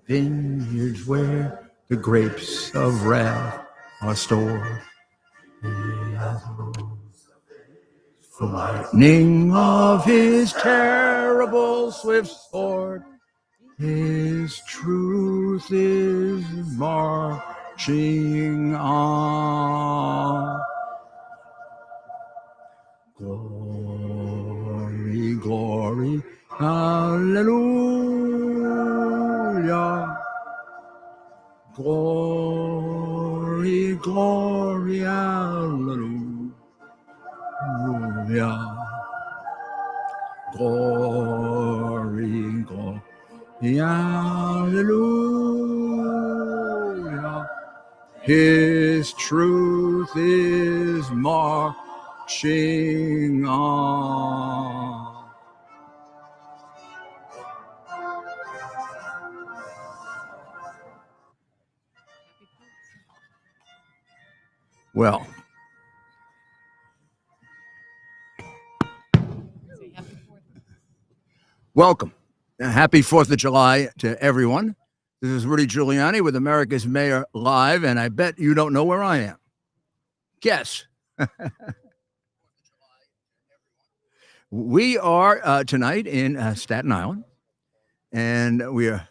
vineyards where the grapes of wrath are stored. The lightning of his terrible swift sword, his truth is marching on. Glory, glory, hallelujah. Glory, glory, hallelujah. Glory, glory, hallelujah. His truth is marching on. Well, welcome. Happy 4th of July to everyone. This is Rudy Giuliani with America's Mayor Live, and I bet you don't know where I am. Guess. We are tonight in Staten Island, and we are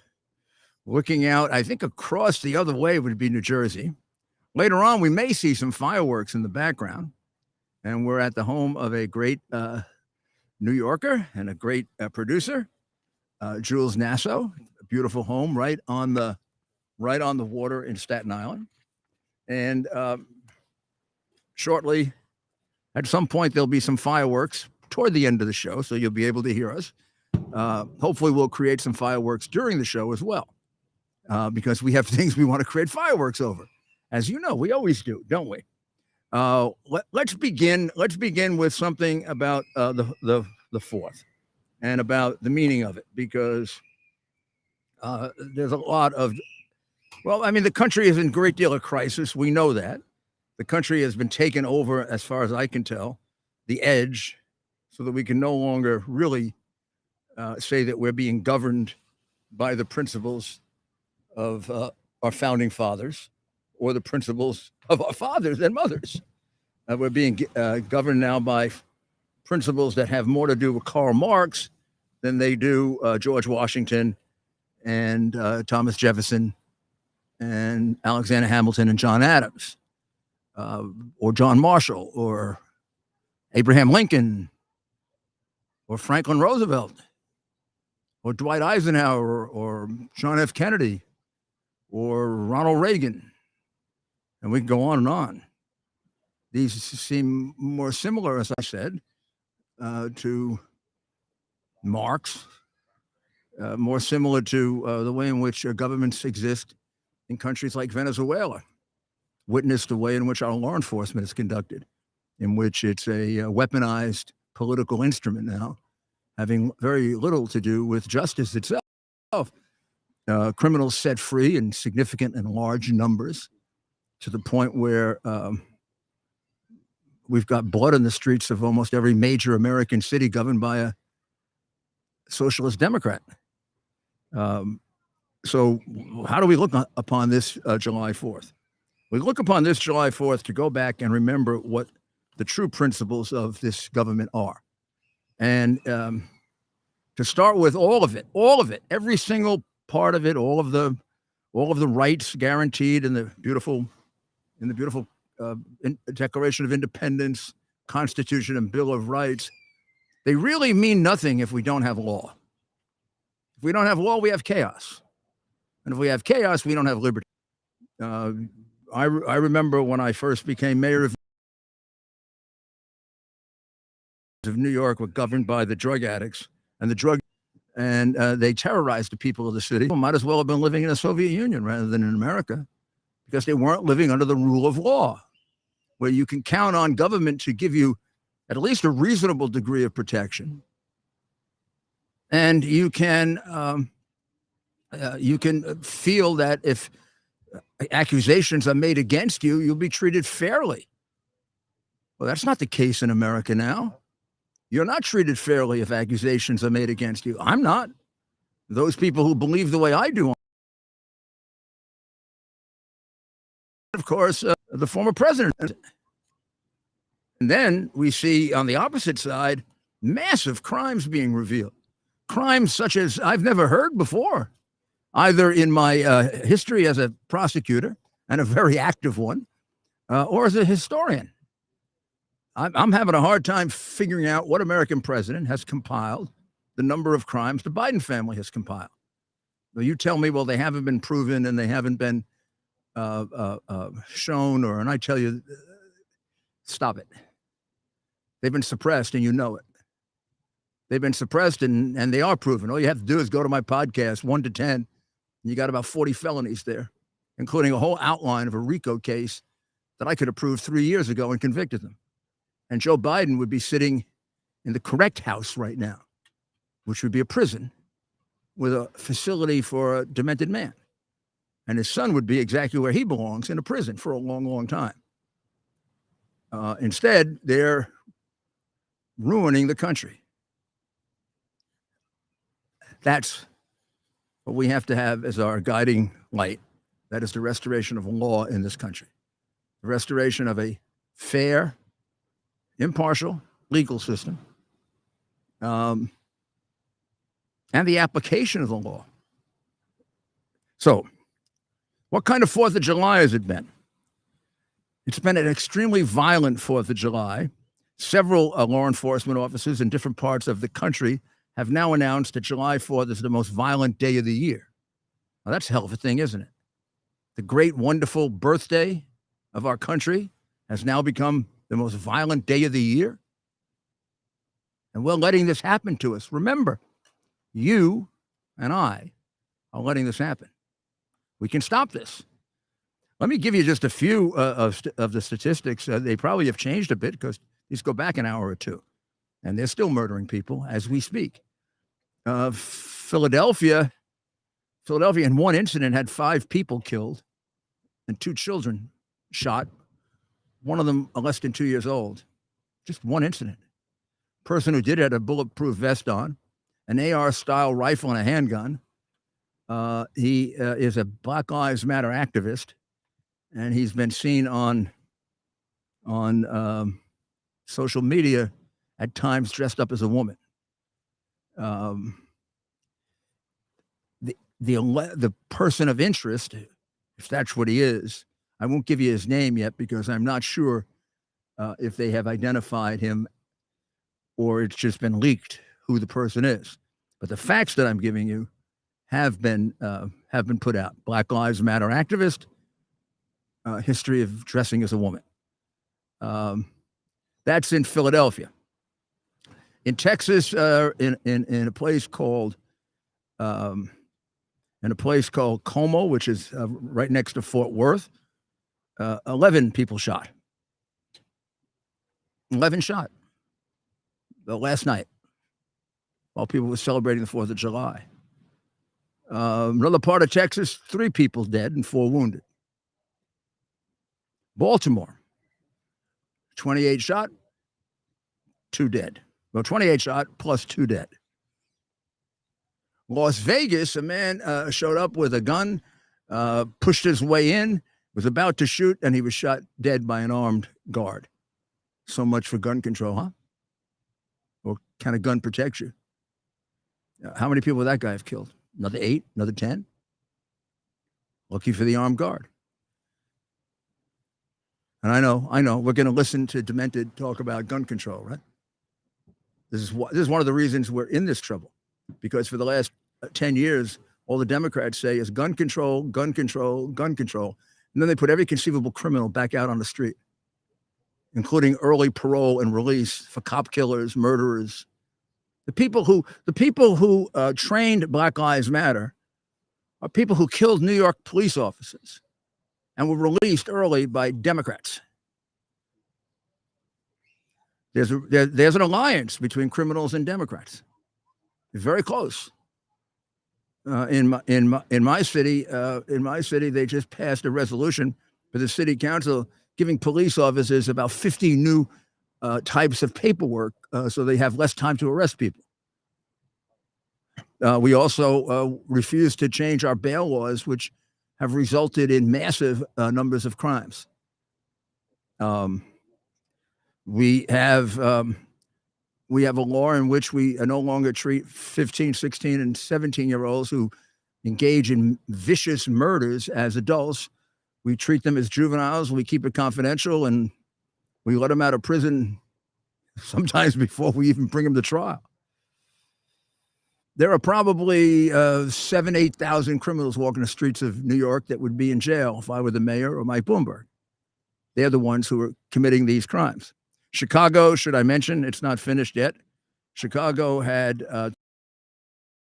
looking out, I think across the other way would be New Jersey. Later on, we may see some fireworks in the background, and we're at the home of a great New Yorker and a great producer, Jules Nasso. A beautiful home right on the water in Staten Island. And shortly, at some point, there'll be some fireworks toward the end of the show, so you'll be able to hear us. Hopefully, we'll create some fireworks during the show as well, because we have things we want to create fireworks over. As you know, we always do, don't we? Let's begin with something about the 4th and about the meaning of it, because there's a lot of, the country is in a great deal of crisis. We know that. The country has been taken over, as far as I can tell, the edge, so that we can no longer really say that we're being governed by the principles of our founding fathers or the principles of our fathers and mothers. We're being governed now by principles that have more to do with Karl Marx than they do George Washington and Thomas Jefferson and Alexander Hamilton and John Adams, or John Marshall, or Abraham Lincoln, or Franklin Roosevelt, or Dwight Eisenhower, or John F. Kennedy, or Ronald Reagan. And we can go on and on. These seem more similar, as I said, to Marx, more similar to the way in which governments exist in countries like Venezuela. Witness the way in which our law enforcement is conducted, in which it's a weaponized political instrument now, having very little to do with justice itself. Criminals set free in significant and large numbers, to the point where we've got blood in the streets of almost every major American city governed by a socialist Democrat. So how do we look upon this July 4th? We look upon this July 4th to go back and remember what the true principles of this government are. And to start with all of it, every single part of it, all of the rights guaranteed in the beautiful Declaration of Independence, Constitution, and Bill of Rights, they really mean nothing if we don't have law. If we don't have law, we have chaos. And if we have chaos, we don't have liberty. I remember when I first became mayor of New York, were governed by the drug addicts and they terrorized the people of the city. Well, might as well have been living in the Soviet Union rather than in America, because they weren't living under the rule of law, where you can count on government to give you at least a reasonable degree of protection. And you can feel that if accusations are made against you, you'll be treated fairly. Well, that's not the case in America now. You're not treated fairly if accusations are made against you. I'm not. Those people who believe the way I do of course, the former president. And then we see on the opposite side massive crimes being revealed. Crimes such as I've never heard before, either in my history as a prosecutor, and a very active one, or as a historian. I'm having a hard time figuring out what American president has compiled the number of crimes the Biden family has compiled. Well, you tell me, well, they haven't been proven and they haven't been shown, and I tell you, stop it. They've been suppressed, and you know it. They've been suppressed, and they are proven. All you have to do is go to my podcast, 1 to 10, and you got about 40 felonies there, including a whole outline of a RICO case that I could have proved 3 years ago and convicted them. And Joe Biden would be sitting in the correct house right now, which would be a prison with a facility for a demented man. And his son would be exactly where he belongs, in a prison for a long, long time. Instead, they're ruining the country. That's what we have to have as our guiding light. That is the restoration of law in this country. The restoration of a fair, impartial legal system, and the application of the law. So, what kind of 4th of July has it been? It's been an extremely violent 4th of July. Several law enforcement officers in different parts of the country have now announced that July 4th is the most violent day of the year. Now, that's a hell of a thing, isn't it? The great, wonderful birthday of our country has now become the most violent day of the year. And we're letting this happen to us. Remember, you and I are letting this happen. We can stop this. Let me give you just a few of the statistics. They probably have changed a bit because these go back an hour or two, and they're still murdering people as we speak. Philadelphia in one incident had 5 people killed and 2 children shot, one of them less than 2 years old. Just one incident. Person who did it had a bulletproof vest on, an AR-style rifle and a handgun. He is a Black Lives Matter activist, and he's been seen on social media at times dressed up as a woman. The person of interest, if that's what he is, I won't give you his name yet because I'm not sure if they have identified him or it's just been leaked who the person is. But the facts that I'm giving you have been put out. Black Lives Matter activist, history of dressing as a woman. That's in Philadelphia. In Texas, in a place called Como, which is right next to Fort Worth, 11 people shot. 11 shot last night while people were celebrating the 4th of July. Another part of Texas, 3 people dead and 4 wounded. Baltimore, 28 shot, 2 dead. Well, 28 shot plus 2 dead. Las Vegas, a man showed up with a gun, pushed his way in, was about to shoot, and he was shot dead by an armed guard. So much for gun control, huh? What kind of gun protects you? How many people would that guy have killed? Another 8? Another 10? Lucky for the armed guard. And I know, we're going to listen to Demented talk about gun control, right? This is one of the reasons we're in this trouble, because for the last 10 years, all the Democrats say is gun control, gun control, gun control. And then they put every conceivable criminal back out on the street, including early parole and release for cop killers, murderers. The people who trained Black Lives Matter are people who killed New York police officers and were released early by Democrats. There's an alliance between criminals and Democrats. Very close. In my city, they just passed a resolution for the city council giving police officers about 50 new types of paperwork so they have less time to arrest people. We also refused to change our bail laws, which have resulted in massive numbers of crimes. We have a law in which we no longer treat 15, 16, and 17-year-olds who engage in vicious murders as adults. We treat them as juveniles. We keep it confidential, and we let them out of prison sometimes before we even bring them to trial. There are probably 7,000, 8,000 criminals walking the streets of New York that would be in jail if I were the mayor or Mike Bloomberg. They're the ones who are committing these crimes. Chicago, should I mention, it's not finished yet. Chicago had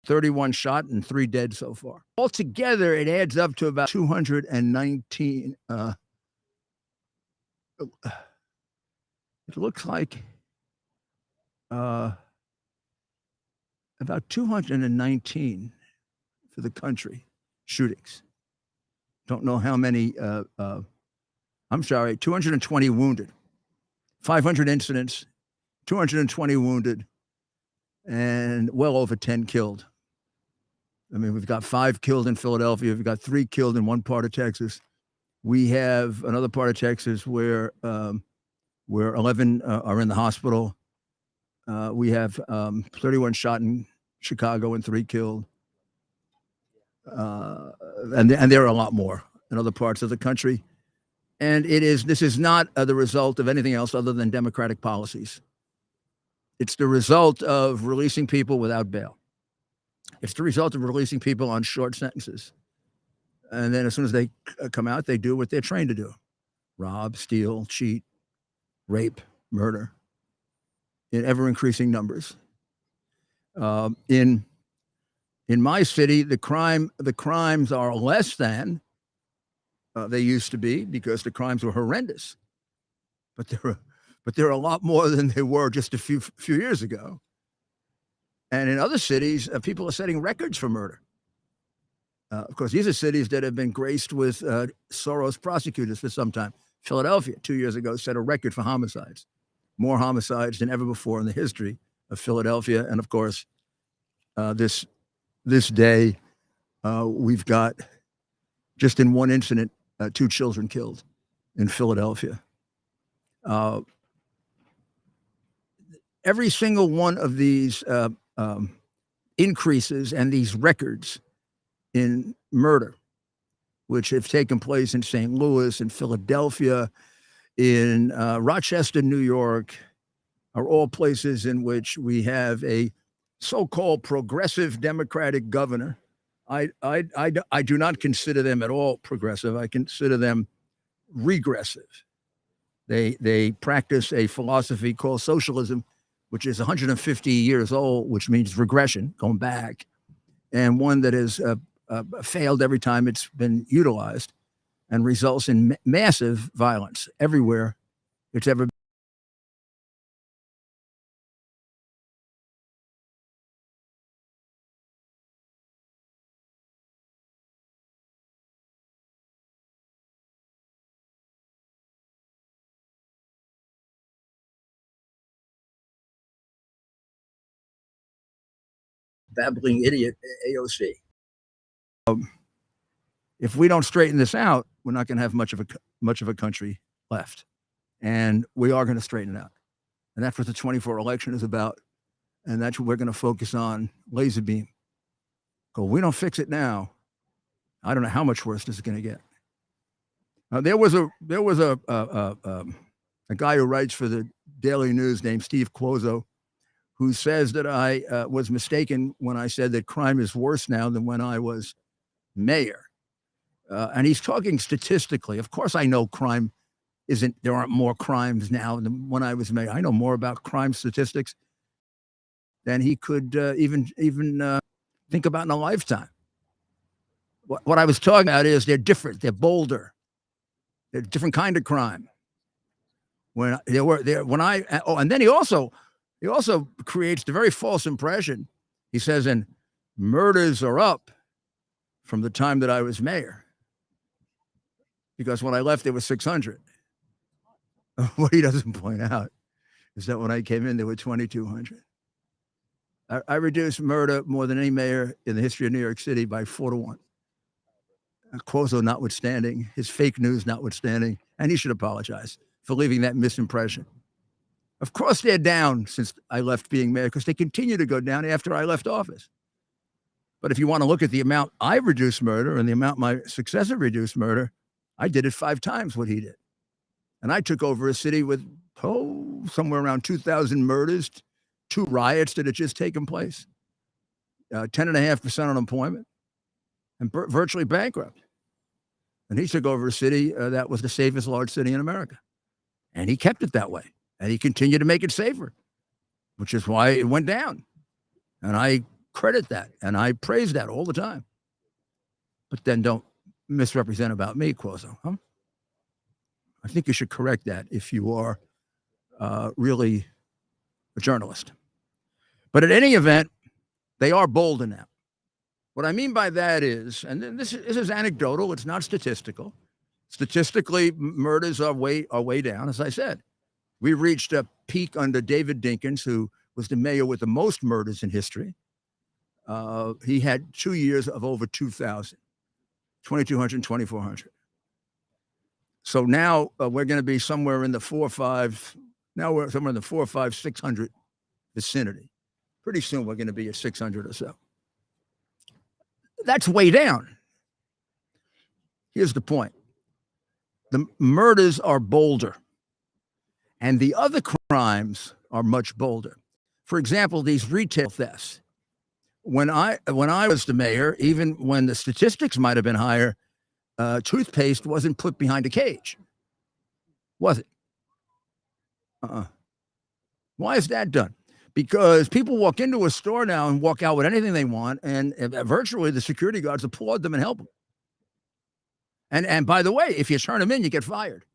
31 shot and 3 dead so far. Altogether, it adds up to about 219. It looks like about 219 for the country shootings. Don't know how many. 220 wounded, 500 incidents, 220 wounded, and well over 10 killed. I mean, we've got 5 killed in Philadelphia. We've got 3 killed in one part of Texas. We have another part of Texas where 11 are in the hospital. We have 31 shot in Chicago and 3 killed. And there are a lot more in other parts of the country. And this is not the result of anything else other than democratic policies. It's the result of releasing people without bail. It's the result of releasing people on short sentences. And then as soon as they come out, they do what they're trained to do: rob, steal, cheat, rape, murder, in ever-increasing numbers. In my city, the crimes are less than they used to be, because the crimes were horrendous. But there are a lot more than they were just a few years ago. And in other cities, people are setting records for murder. Of course, these are cities that have been graced with Soros prosecutors for some time. Philadelphia, 2 years ago, set a record for homicides. More homicides than ever before in the history of Philadelphia. And of course, this day, we've got, just in one incident, 2 children killed in Philadelphia. Every single one of these increases and these records in murder, which have taken place in St. Louis, in Philadelphia, in Rochester, New York, are all places in which we have a so-called progressive Democratic governor. I do not consider them at all progressive. I consider them regressive. They practice a philosophy called socialism, which is 150 years old, which means regression, going back, and one that has failed every time it's been utilized, and results in massive violence everywhere it's ever been. Babbling idiot AOC. If we don't straighten this out, we're not going to have much of a country left, and we are going to straighten it out. And that's what the 24 election is about, and that's what we're going to focus on. Laser beam. Because we don't fix it now, I don't know how much worse this is going to get. There was a guy who writes for the Daily News named Steve Cuozzo, who says that I was mistaken when I said that crime is worse now than when I was mayor. And he's talking statistically. Of course, I know crime there aren't more crimes now than when I was mayor. I know more about crime statistics than he could even think about in a lifetime. What I was talking about is they're different. They're bolder. They're a different kind of crime. And then he also creates the very false impression. He says, and murders are up from the time that I was mayor, because when I left, there were 600. What he doesn't point out is that when I came in, there were 2,200. I reduced murder more than any mayor in the history of New York City by 4 to 1. Cuozo notwithstanding, his fake news notwithstanding, and he should apologize for leaving that misimpression. Of course, they're down since I left being mayor because they continue to go down after I left office. But if you want to look at the amount I reduced murder and the amount my successor reduced murder, I did it 5 times what he did. And I took over a city with, somewhere around 2,000 murders, 2 riots that had just taken place, 10.5% unemployment, and virtually bankrupt. And he took over a city that was the safest large city in America. And he kept it that way. And he continued to make it safer, which is why it went down. And I credit that. And I praise that all the time. But then don't misrepresent about me, Cuozo. Huh? I think you should correct that if you are really a journalist. But at any event, they are bolder now. What I mean by that is, and this is anecdotal, it's not statistical. Statistically, murders are way down, as I said. We reached a peak under David Dinkins, who was the mayor with the most murders in history. He had 2 years of over 2,000, 2,200, 2,400. So now we're going to be somewhere in the 600 vicinity. Pretty soon we're going to be at 600 or so. That's way down. Here's the point. The murders are bolder, and the other crimes are much bolder. For example, these retail thefts. When I was the mayor, even when the statistics might have been higher, toothpaste wasn't put behind a cage, was it? Why is that done? Because people walk into a store now and walk out with anything they want, and virtually the security guards applaud them and help them. And by the way, if you turn them in, you get fired.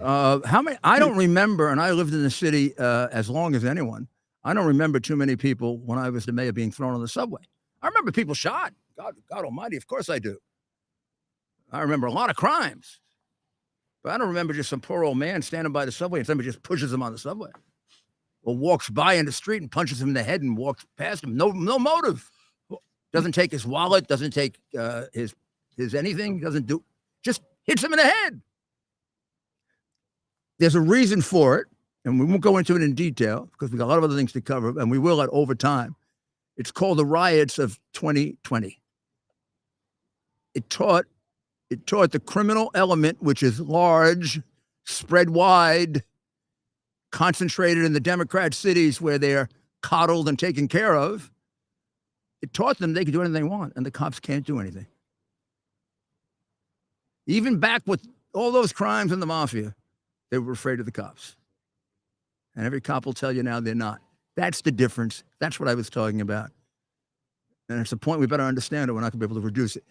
How many? I don't remember, and I lived in the city as long as anyone. I don't remember too many people when I was the mayor being thrown on the subway. I remember people shot. God Almighty, of course I do. I remember a lot of crimes, but I don't remember just some poor old man standing by the subway and somebody just pushes him on the subway, or walks by in the street and punches him in the head and walks past him. No motive. Doesn't take his wallet. Doesn't take his anything. Doesn't do. Just hits him in the head. There's a reason for it, and we won't go into it in detail because we got a lot of other things to cover, and we will at over time. It's called the riots of 2020. It taught the criminal element, which is large, spread wide, concentrated in the Democrat cities where they're coddled and taken care of. It taught them they could do anything they want, and the cops can't do anything. Even back with all those crimes in the mafia, they were afraid of the cops. And every cop will tell you now they're not. That's the difference. That's what I was talking about. And it's a point we better understand, or we're not going to be able to reduce it.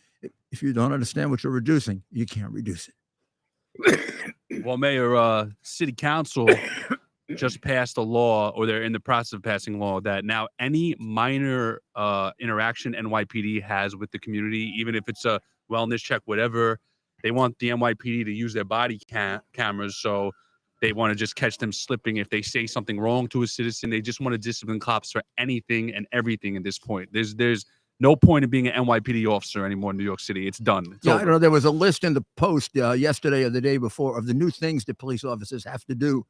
If you don't understand what you're reducing, you can't reduce it. Well, Mayor, City Council just passed a law, or they're in the process of passing a law, that now any minor interaction NYPD has with the community, even if it's a wellness check, whatever, they want the NYPD to use their body cameras. So they want to just catch them slipping. If they say something wrong to a citizen, they just want to discipline cops for anything and everything at this point. There's no point in being an NYPD officer anymore in New York City. It's done. It's over. I don't know. There was a list in the Post yesterday or the day before of the new things that police officers have to do,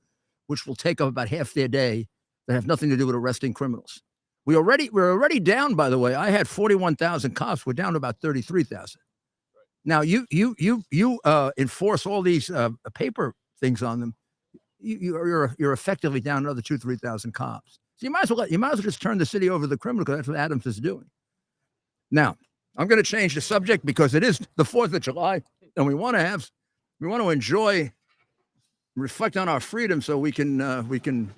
which will take up about half their day, that have nothing to do with arresting criminals. We're already down, by the way. I had 41,000 cops. We're down to about 33,000. Now you enforce all these paper things on them. You're effectively down another 2,000-3,000 cops. So you might as well just turn the city over to the criminal, because that's what Adams is doing. Now, I'm going to change the subject because it is the 4th of July, and we want to enjoy, reflect on our freedom, so we can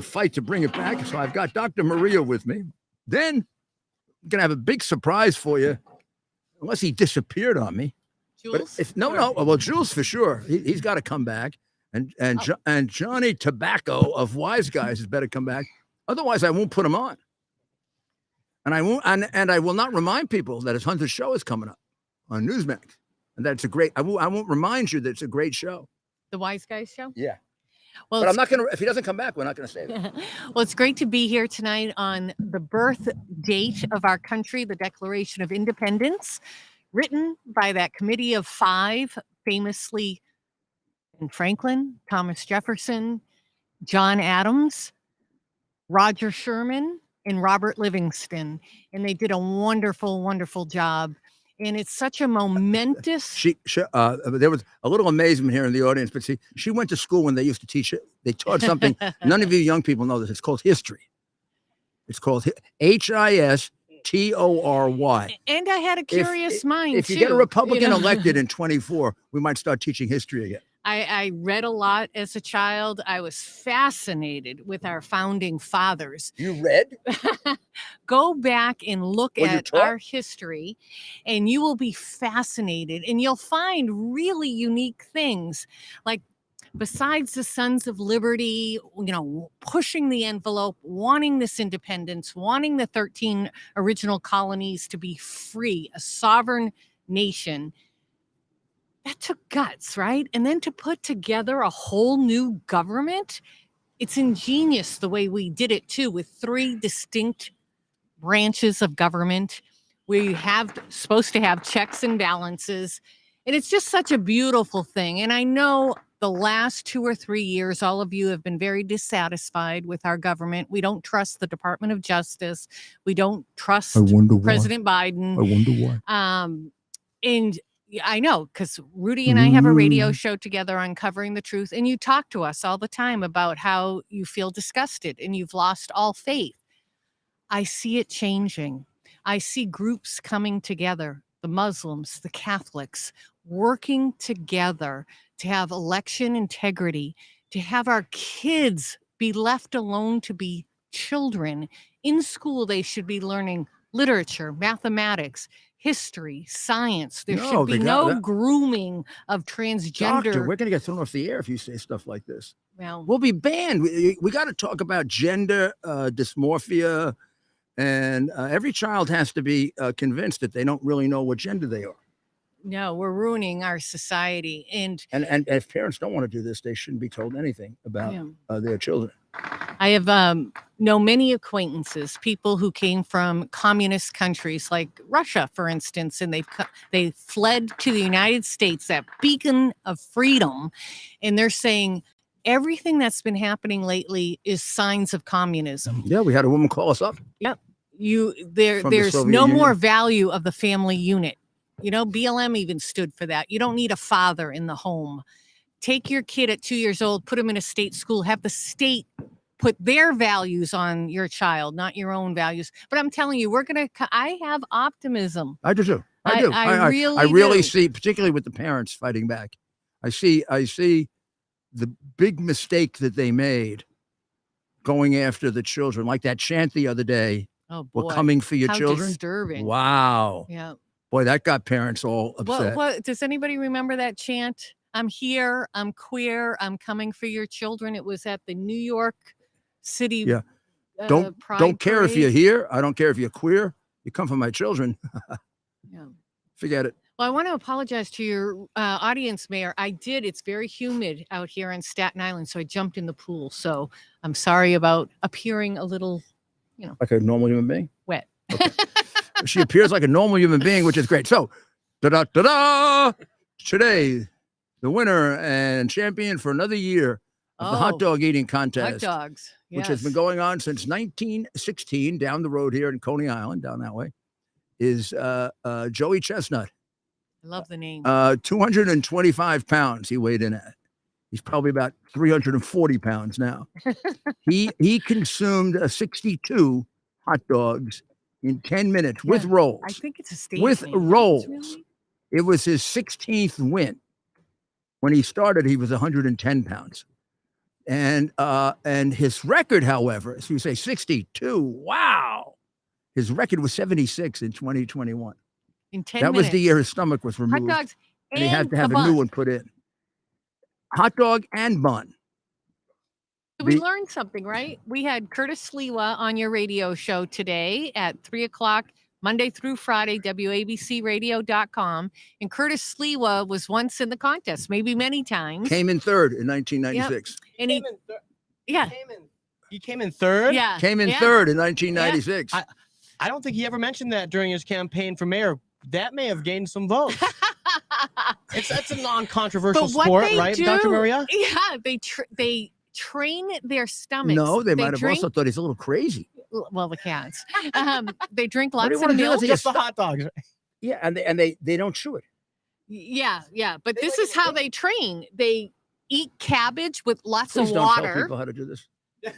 fight to bring it back. So I've got Dr. Maria with me. Then I'm going to have a big surprise for you, unless he disappeared on me. Jules? Well, Jules for sure. He's got to come back. And Johnny Tobacco of Wise Guys has better come back. Otherwise, I won't put him on. And I will not remind people that his Hunter's show is coming up on Newsmax, and that it's a great. I won't remind you that it's a great show. The Wise Guys show? Yeah. Well, But I'm it's, not going to, if he doesn't come back, we're not going to save it. well, it's great to be here tonight on the birth date of our country, the Declaration of Independence, written by that committee of 5, famously Ben Franklin, Thomas Jefferson, John Adams, Roger Sherman, and Robert Livingston. And they did a wonderful, wonderful job. And it's such a momentous. There was a little amazement here in the audience, but see, she went to school when they used to teach it. They taught something. None of you young people know this. It's called history. It's called HISTORY. And I had a curious mind, if you too. get a Republican elected in 24, we might start teaching history again. I read a lot as a child. I was fascinated with our founding fathers. You read? Go back and look Were you at taught? our history, and you will be fascinated. And you'll find really unique things. Like, besides the Sons of Liberty, pushing the envelope, wanting this independence, wanting the 13 original colonies to be free, a sovereign nation, that took guts, right? And then to put together a whole new government, it's ingenious the way we did it too, with 3 distinct branches of government. We have supposed to have checks and balances. And it's just such a beautiful thing. And I know the last 2 or 3 years, all of you have been very dissatisfied with our government. We don't trust the Department of Justice. We don't trust President Biden. I wonder why. And I know, because Rudy and I have a radio show together, Uncovering the Truth, and you talk to us all the time about how you feel disgusted and you've lost all faith. I see it changing. I see groups coming together, the Muslims, the Catholics, working together to have election integrity, to have our kids be left alone to be children. In school, they should be learning literature, mathematics, history, science. There should be no grooming of transgender. Doctor, we're going to get thrown off the air if you say stuff like this. Well, we'll be banned. We got to talk about gender dysmorphia, and every child has to be convinced that they don't really know what gender they are. No, we're ruining our society. And if parents don't want to do this, they shouldn't be told anything about their children. I have know many acquaintances, people who came from communist countries like Russia, for instance, and they fled to the United States, that beacon of freedom, and they're saying everything that's been happening lately is signs of communism. Yeah, we had a woman call us up. Yep. There's no more value of the family unit. BLM even stood for that. You don't need a father in the home. Take your kid at 2 years old, put him in a state school, have the state put their values on your child, not your own values. But I'm telling you, I have optimism. I do too. I do. I really see, particularly with the parents fighting back. I see the big mistake that they made going after the children, like that chant the other day. Oh boy. We're coming for your children. Disturbing. Wow. Yeah. Boy, that got parents all upset. What does anybody remember that chant? I'm here, I'm queer, I'm coming for your children. It was at the New York City. Yeah. Don't care if you're here. I don't care if you're queer. You come for my children. Yeah. Forget it. Well, I want to apologize to your audience, Mayor. I did. It's very humid out here on Staten Island, so I jumped in the pool. So I'm sorry about appearing a little, like a normal human being. Wet. Okay. She appears like a normal human being, which is great. So, da-da-da-da! Today, the winner and champion for another year of the hot dog eating contest. Hot dogs. Yes. Which has been going on since 1916 down the road here in Coney Island, down that way, is Joey Chestnut. I love the name. 225 pounds he weighed in at. He's probably about 340 pounds now. He consumed 62 hot dogs in 10 minutes with rolls. I think it's a stage with name. rolls. Really? It was his 16th win. When he started, he was 110 pounds. And his record, however, as you say, 62. Wow. His record was 76 in 2021. In 10 that minutes. was the year his stomach was removed. Hot dogs and he had to have a new one put in. Hot dog and bun. We learned something, right? We had Curtis Sliwa on your radio show today at 3:00 Monday through Friday, WABCradio.com. And Curtis Sliwa was once in the contest, maybe many times. Came in third in 1996. And yeah. He came in third? Yeah. Came in yeah. third in 1996. I don't think he ever mentioned that during his campaign for mayor. That may have gained some votes. That's a non-controversial But what sport, they right, do- Dr. Maria? Yeah, they train their stomachs. No, they might have drink, also thought he's a little crazy. well, the cats. They drink What do lots you of wanna do? milk. Let's Just the hot dogs. Yeah, and they don't chew it. Yeah. But this is how they train. They eat cabbage with lots Please of don't tell water. people how to do this.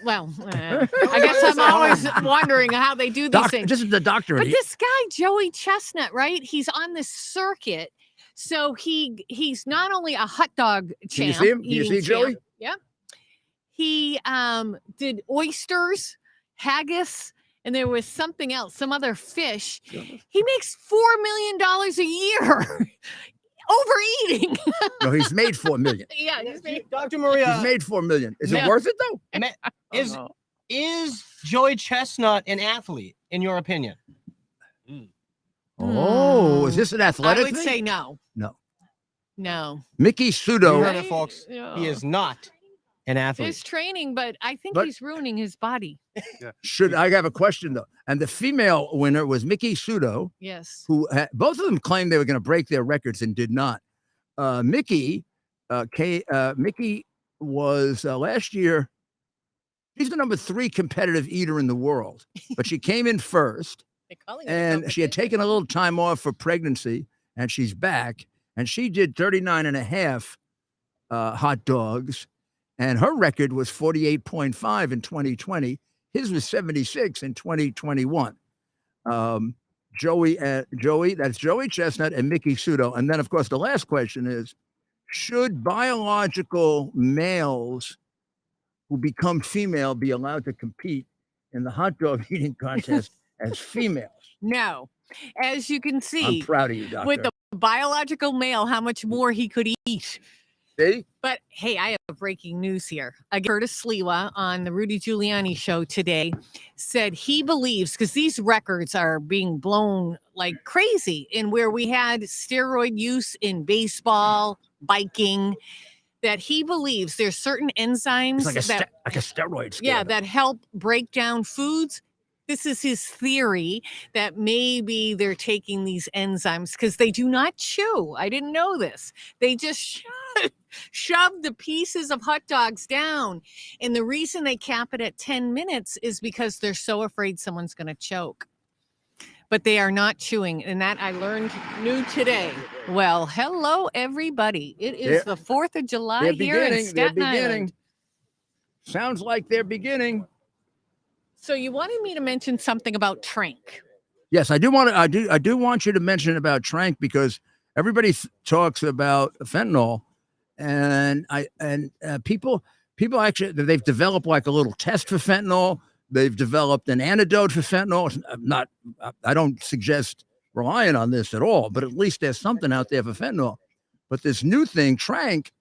Well, I guess I'm always wondering how they do these things. This is the doctor. But this guy, Joey Chestnut, right? He's on this circuit. So he's not only a hot dog champ. Can you see him? Can you eating see Joey? champ, yeah. He did oysters, haggis, and there was something else, some other fish. He makes $4 million a year overeating. No, he's made $4 million. Yeah, he's made, Dr. Maria, He's made $4 million. Is Yeah. it worth it though? is Joey Chestnut an athlete, in your opinion? Oh, is this an I athletic would thing? say no. No. Mickey You Sudo. heard it, folks. Yeah. He is not an athlete. There's training, but I think But- he's ruining his body. Should I have a question though? And the female winner was Mickey Sudo, Yes. who both of them claimed they were going to break their records and did not. Mickey was last year. She's the number 3 competitive eater in the world, but she came in first, and she had taken a little time off for pregnancy, and she's back, and she did 39 and a half hot dogs, and her record was 48.5 in 2020. His was 76 in 2021. Joey, that's Joey Chestnut and Mickey Sudo. And then, of course, the last question is, should biological males who become female be allowed to compete in the hot dog eating contest as females? No. As you can I'm see, proud of you, doctor. with the biological male, how much more he could eat. See? But hey, I have breaking news here. Curtis Sliwa on the Rudy Giuliani show today said he believes, because these records are being blown like crazy, and where we had steroid use in baseball, biking, that he believes there's certain enzymes It's like a that steroid scale. yeah, that help break down foods. This is his theory that maybe they're taking these enzymes because they do not chew. I didn't know this. They just shove the pieces of hot dogs down. And the reason they cap it at 10 minutes is because they're so afraid someone's going to choke. But they are not chewing. And that I learned new today. Well, hello, everybody. It is the 4th of July They're here in beginning. They're Staten Island. beginning. Sounds like they're beginning. So you wanted me to mention something about Trank. Yes, I do want to. I do want you to mention about Trank because everybody talks about fentanyl, and people actually they've developed like a little test for fentanyl. They've developed an antidote for fentanyl. I don't suggest relying on this at all, but at least there's something out there for fentanyl. But this new thing, Trank,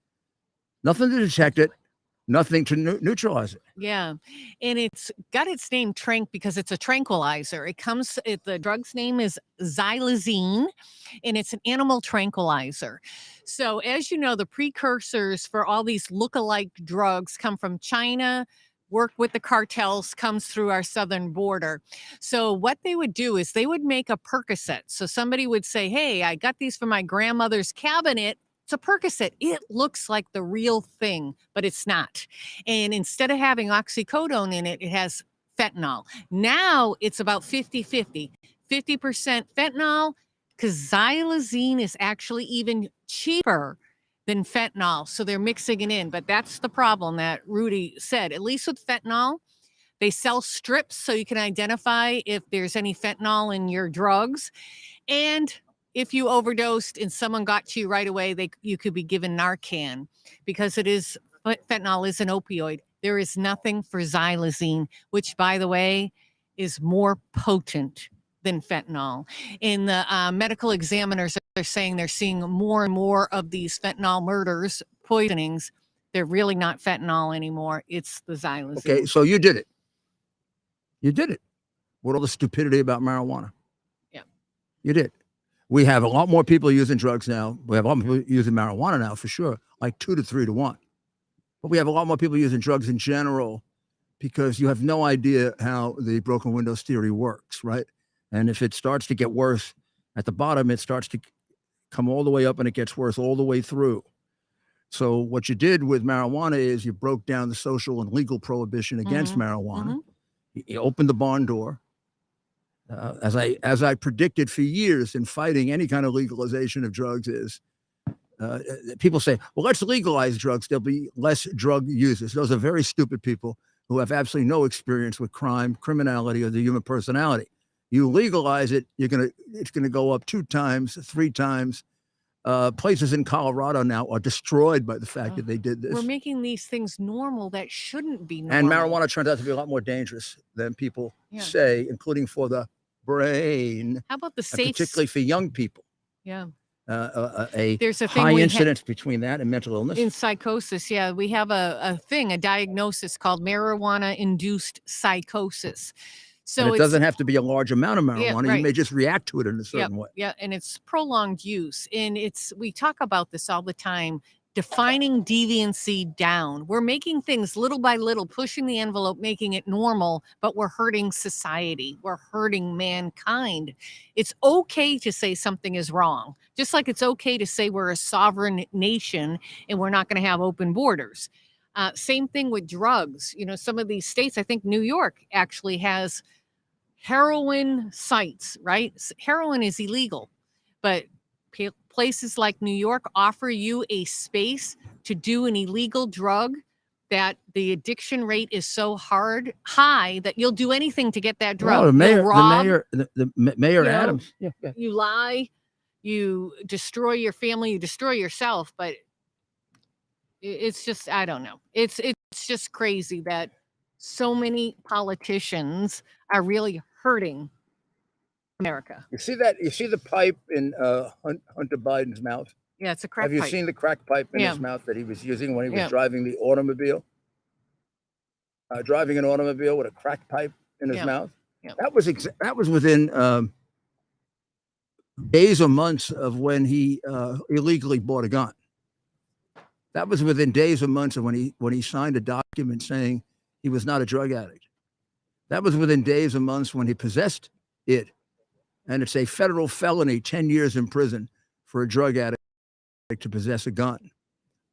nothing to detect it, nothing to neutralize it. Yeah. And it's got its name Trank because it's a tranquilizer. The drug's name is xylazine, and it's an animal tranquilizer. So as you know, the precursors for all these look-alike drugs come from China, work with the cartels, comes through our southern border. So what they would do is they would make a Percocet. So somebody would say, hey, I got these from my grandmother's cabinet. It's a Percocet. It looks like the real thing, but it's not. And instead of having oxycodone in it, it has fentanyl. Now it's about 50-50. 50% fentanyl, because xylazine is actually even cheaper than fentanyl. So they're mixing it in. But that's the problem that Rudy said. At least with fentanyl, they sell strips so you can identify if there's any fentanyl in your drugs. And if you overdosed and someone got to you right away, you could be given Narcan because fentanyl is an opioid. There is nothing for xylazine, which, by the way, is more potent than fentanyl. And the medical examiners are saying they're seeing more and more of these fentanyl murders, poisonings. They're really not fentanyl anymore. It's the xylazine. Okay, so you did it. You did it with all the stupidity about marijuana. You did. We have a lot more people using drugs now. We have a lot more people using marijuana now, for sure, like 2 to 3 to 1. But we have a lot more people using drugs in general because you have no idea how the broken windows theory works, right? And if it starts to get worse at the bottom, it starts to come all the way up and it gets worse all the way through. So what you did with marijuana is you broke down the social and legal prohibition against marijuana. You opened the barn door. As I predicted for years in fighting any kind of legalization of drugs is, people say, well, let's legalize drugs. There'll be less drug users. Those are very stupid people who have absolutely no experience with crime, criminality, or the human personality. You legalize it, it's gonna go up 2 times, 3 times. Places in Colorado now are destroyed by the fact that they did this. We're making these things normal that shouldn't be normal. And marijuana turns out to be a lot more dangerous than people say, including for the brain. How about the and safe? particularly for young people. Yeah. There's a high incidence between that and mental illness. In psychosis, yeah, we have a diagnosis called marijuana-induced psychosis. So and it doesn't have to be a large amount of marijuana. right. You may just react to it in a certain way. Yeah, and it's prolonged use. And we talk about this all the time, defining deviancy down. We're making things little by little, pushing the envelope, making it normal, but we're hurting society. We're hurting mankind. It's okay to say something is wrong, just like it's okay to say we're a sovereign nation and we're not going to have open borders. Same thing with drugs. You know, some of these states, I think New York actually has heroin sites, right? Heroin is illegal, but places like New York offer you a space to do an illegal drug that the addiction rate is so high that you'll do anything to get that drug. Oh, the mayor, you know, Adams. Yeah. You lie, you destroy your family, you destroy yourself, but it's just, I don't know. It's just crazy that so many politicians are really hurting America. You see that? You see the pipe in Hunter Biden's mouth? Yeah, it's a crack Have you pipe. seen the crack pipe in his mouth that he was using when he was driving the automobile? Driving an automobile with a crack pipe in his mouth? Yeah. That was within days or months of when he illegally bought a gun. That was within days or months of when he signed a document saying he was not a drug addict. That was within days or months when he possessed it. And it's a federal felony, 10 years in prison for a drug addict to possess a gun.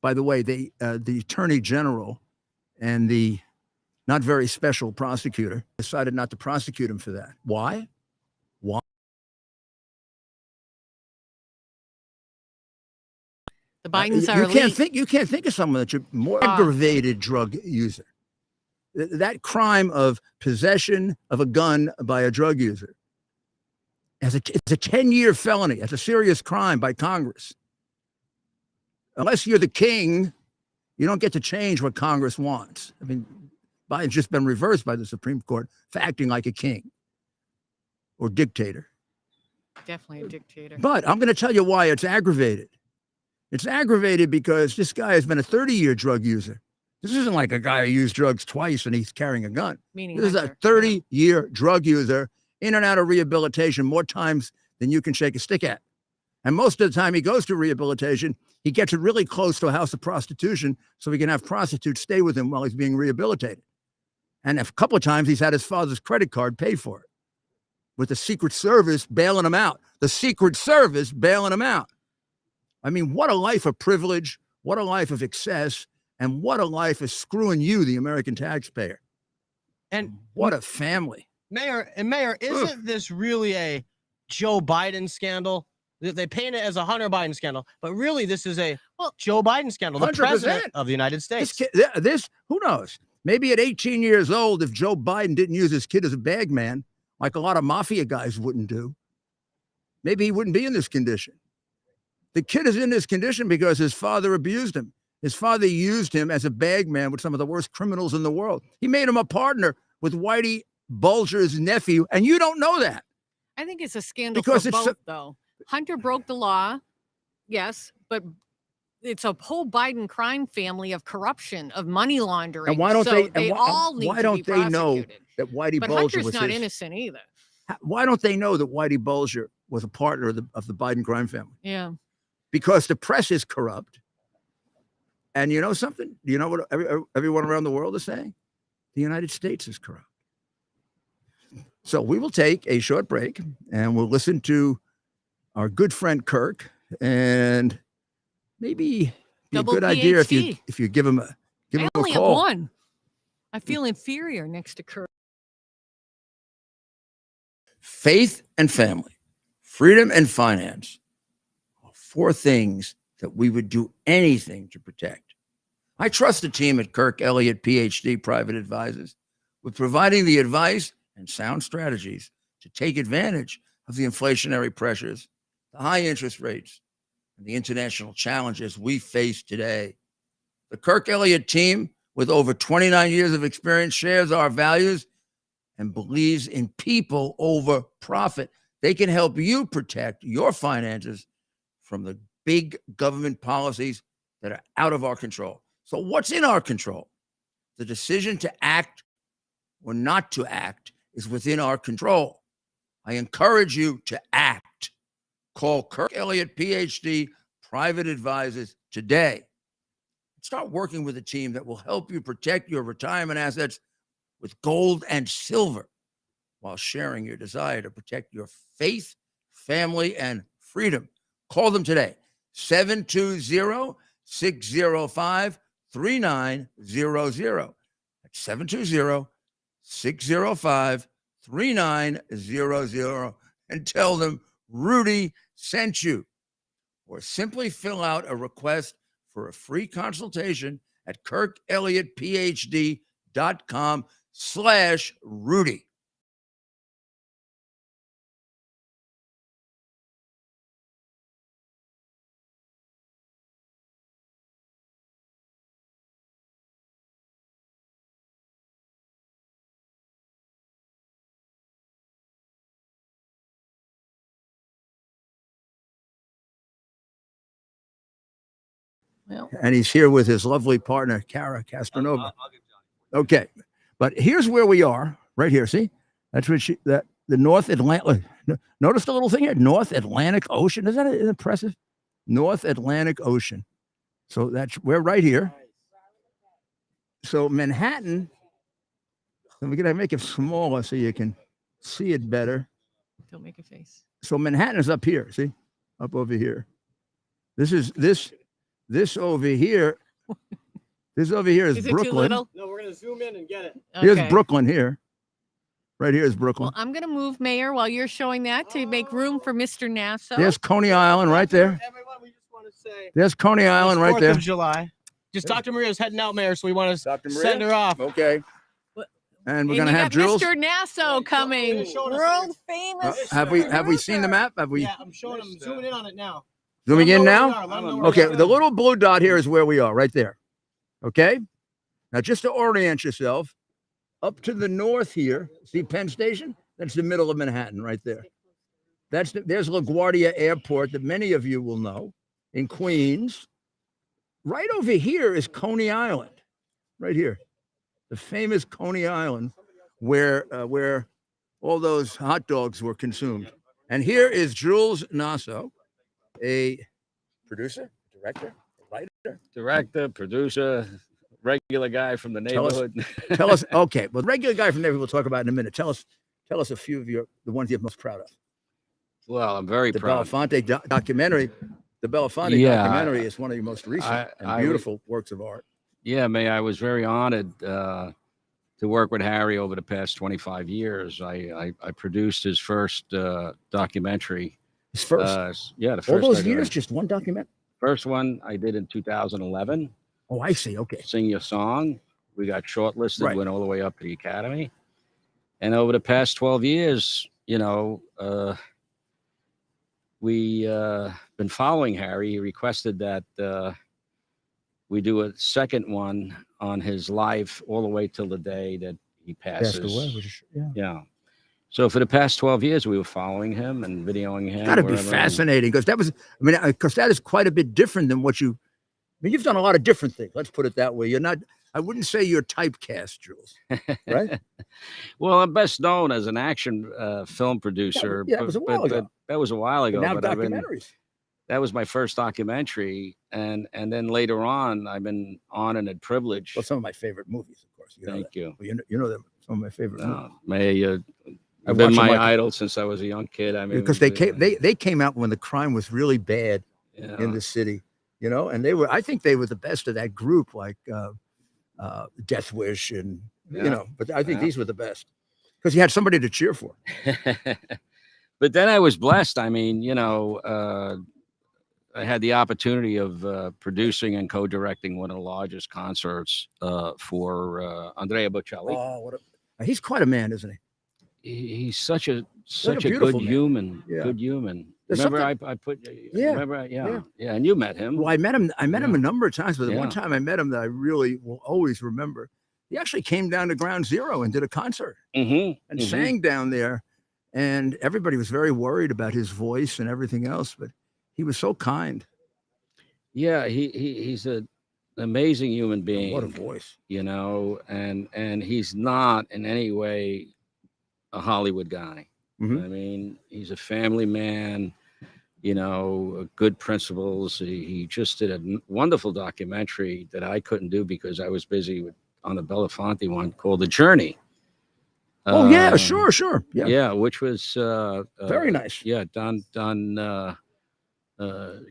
By the way, the attorney general and the not very special prosecutor decided not to prosecute him for that. Why? The Bidens are you can't think of someone that's a more aggravated drug user. That crime of possession of a gun by a drug user it's a 10-year felony. It's a serious crime by Congress. Unless you're the king, you don't get to change what Congress wants. I mean, Biden's just been reversed by the Supreme Court for acting like a king or dictator. Definitely a dictator. But I'm going to tell you why it's aggravated. It's aggravated because this guy has been a 30-year drug user. This isn't like a guy who used drugs twice and he's carrying a gun. This is a 30-year drug user in and out of rehabilitation more times than you can shake a stick at. And most of the time he goes to rehabilitation, he gets it really close to a house of prostitution so he can have prostitutes stay with him while he's being rehabilitated. And a couple of times he's had his father's credit card pay for it with the Secret Service bailing him out. The Secret Service bailing him out. I mean, what a life of privilege, what a life of excess, and what a life of screwing you, the American taxpayer. And what a family. Mayor, isn't this really a Joe Biden scandal? They paint it as a Hunter Biden scandal, but really this is a Joe Biden scandal, the 100%. President of the United States. This, who knows? Maybe at 18 years old, if Joe Biden didn't use his kid as a bag man, like a lot of mafia guys wouldn't do, maybe he wouldn't be in this condition. The kid is in this condition because his father abused him. His father used him as a bag man with some of the worst criminals in the world. He made him a partner with Whitey Bulger's nephew, and you don't know that. I think it's a scandal because for both, though. Hunter broke the law, yes, but it's a whole Biden crime family of corruption, of money laundering. And why don't they all need why to don't be they know prosecuted? that Whitey But Bulger Hunter's was not innocent either. Why don't they know that Whitey Bulger was a partner of the Biden crime family. Yeah. Because the press is corrupt. And you know something? Do you know what everyone around the world is saying? The United States is corrupt. So we will take a short break and we'll listen to our good friend Kirk, and maybe be Double a good idea PhD. if you give him a I only have call. one. I feel inferior next to Kurt. Faith and family, freedom and finance are 4 things that we would do anything to protect. I trust the team at Kirk Elliott, PhD, Private Advisors, with providing the advice and sound strategies to take advantage of the inflationary pressures, the high interest rates, and the international challenges we face today. The Kirk Elliott team, with over 29 years of experience, shares our values and believes in people over profit. They can help you protect your finances from the big government policies that are out of our control. So what's in our control? The decision to act or not to act is within our control. I encourage you to act. Call Kirk Elliott, PhD, Private Advisors today. Start working with a team that will help you protect your retirement assets with gold and silver while sharing your desire to protect your faith, family, and freedom. Call them today, 720-605-3900. That's 720-605-3900, and tell them Rudy sent you. Or simply fill out a request for a free consultation at kirkelliottphd.com/Rudy. Well, And he's here with his lovely partner, Kara Castronova. Okay, but here's where we are, right here. See, that's what the North Atlantic. Notice the little thing here, North Atlantic Ocean. Isn't that impressive? North Atlantic Ocean. So we're right here. So Manhattan. We're gonna make it smaller so you can see it better. don't make a face. So Manhattan is up here. See, up over here. This over here. This over here is Is it Brooklyn. too little? No, we're gonna zoom in and get it. Here's Okay. Brooklyn here. Right here is Brooklyn. Well, I'm going to move, Mayor, while you're showing that to make room for Mr. Nassau. There's Coney Island right there. Everyone, we just want to say There's Coney Island right 4th there. of July. Just Dr. Maria's heading out, Mayor, so we want to Dr. Maria? send her off. Okay. And we're And gonna you have got Jules. Mr. Nassau coming. Showing us World famous. Have we seen the map? Have we Yeah, I'm showing them, zooming in on it now. zooming in Let 'em know now? where we are, let 'em know where Okay, we are. the little blue dot here is where we are, right there. Okay. Now, just to orient yourself, up to the north here, see Penn Station? That's the middle of Manhattan, right there. There's LaGuardia Airport that many of you will know in Queens. Right over here is Coney Island, right here, the famous Coney Island, where all those hot dogs were consumed. And here is Jules Nassau, a producer, director, writer. Director, producer, regular guy from the Tell us- neighborhood. Tell us, okay, well, regular guy from there we'll talk about in a minute. Tell us a few of the ones you're most proud of. Well, I'm very The proud. Belafonte documentary. The Belafonte Yeah, documentary is one of your most recent and I beautiful works of art. Yeah, May, I was very honored to work with Harry over the past 25 years. I produced his first documentary. His first, The all first. those years, just one document. First one I did in 2011. Oh, I see. Okay. Sing Your Song. We got shortlisted, Right. went all the way up to the Academy. And over the past 12 years, we been following Harry. He requested that we do a second one on his life all the way till the day that he passes. Passed away. Yeah. Yeah. So for the past 12 years, we were following him and videoing him. Got to be wherever. fascinating because because that is quite a bit different than what you've done a lot of different things. Let's put it that way. You're not I wouldn't say you're typecast, Jules. Right? Well, I'm best known as an action film producer. Yeah, it was a while ago. That was a while ago. But now but documentaries. that was my first documentary, and then later on, I've been honored and privileged. Well, some of my favorite movies, of course. You know Thank that. you. Well, you know them. Some of my favorite movies. May you've I've been watched them my like- idol since I was a young kid. I mean, Because they came out when the crime was really bad yeah. in the city, you know, and I think they were the best of that group, like Death Wish and Yeah. you know, but I think Yeah. these were the best because you had somebody to cheer for. But then I was blessed. I mean, you know, I had the opportunity of producing and co-directing one of the largest concerts for Andrea Bocelli. Oh, he's quite a man, isn't he? He's such a good beautiful man. human. Yeah. Good human. There's Remember, something- I put. Yeah, Remember, yeah. and you met him. Well, I met him a number of times, but the one Yeah. time I met him that I really will always remember, he actually came down to Ground Zero and did a concert Mm-hmm. and sang down there, and everybody was very worried about his voice and everything else, but he was so kind. Yeah, he's an amazing human being. What a voice! You know, and he's not in any way a Hollywood guy. Mhm. I mean, he's a family man, you know, good principles. He just did a wonderful documentary that I couldn't do because I was busy on the Belafonte one called The Journey. Oh yeah, sure, yeah, Yeah, which was very nice. Yeah, done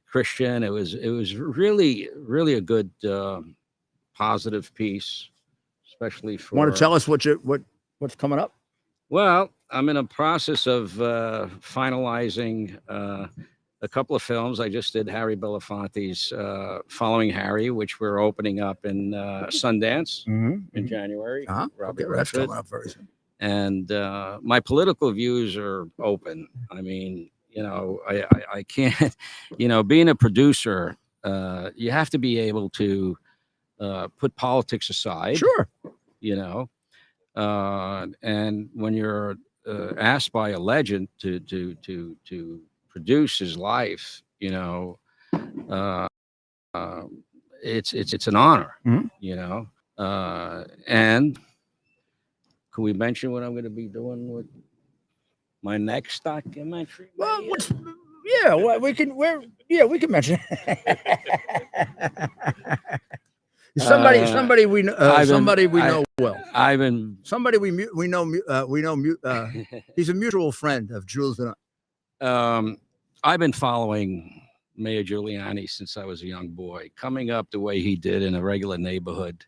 Christian. It was really a good positive piece, especially for. Want to tell us what's coming up? Well, I'm in a process of finalizing a couple of films. I just did Harry Belafonte's Following Harry, which we're opening up in Sundance in January. Uh-huh. Robbie Okay, that's Redford. coming up very soon. And my political views are open. I mean, you know, I can't, you know, being a producer, you have to be able to put politics aside. Sure. You know, and when you're asked by a legend to produce his life, you know, it's an honor. Mhm. You know, and can we mention what I'm going to be doing with my next documentary? Well, maybe? well, we can mention. Somebody we know, somebody we know well. I've been Somebody we know. He's a mutual friend of Jules and I. I've been following Mayor Giuliani since I was a young boy, coming up the way he did in a regular neighborhood,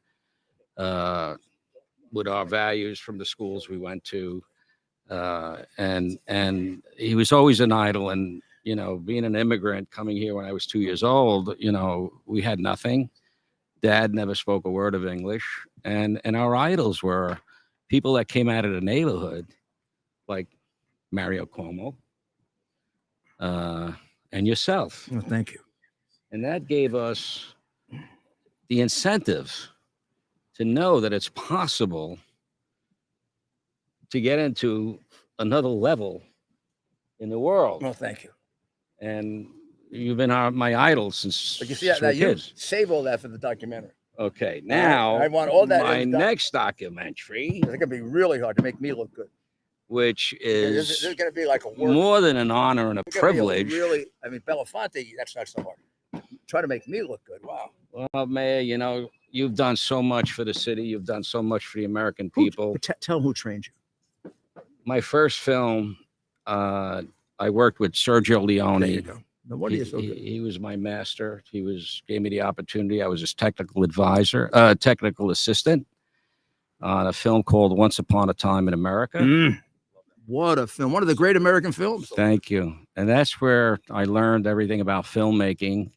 with our values from the schools we went to, and he was always an idol. And you know, being an immigrant coming here when I was 2 years old, you know, we had nothing. Dad never spoke a word of English, and our idols were people that came out of the neighborhood, like Mario Cuomo, and yourself. Well, thank you. And that gave us the incentive to know that it's possible to get into another level in the world. Well, thank you. And you've been my idol since But you see, since now we're you kids. save all that for the documentary. Okay, now I want all that my in the next documentary, It's gonna be really hard to make me look good. which This is is gonna be like a work. more than an honor and a It's gonna be a privilege. Really, I mean, Belafonte. That's not so hard. Try to make me look good. Wow. Well, Mayor, you know, you've done so much for the city. You've done so much for the American people. Tell them who trained you. My first film, I worked with Sergio Leone. There you go. No wonder you're so good. He was my master. Gave me the opportunity. I was his technical advisor, technical assistant on a film called Once Upon a Time in America. What a film. One of the great American films. Thank you. And that's where I learned everything about filmmaking.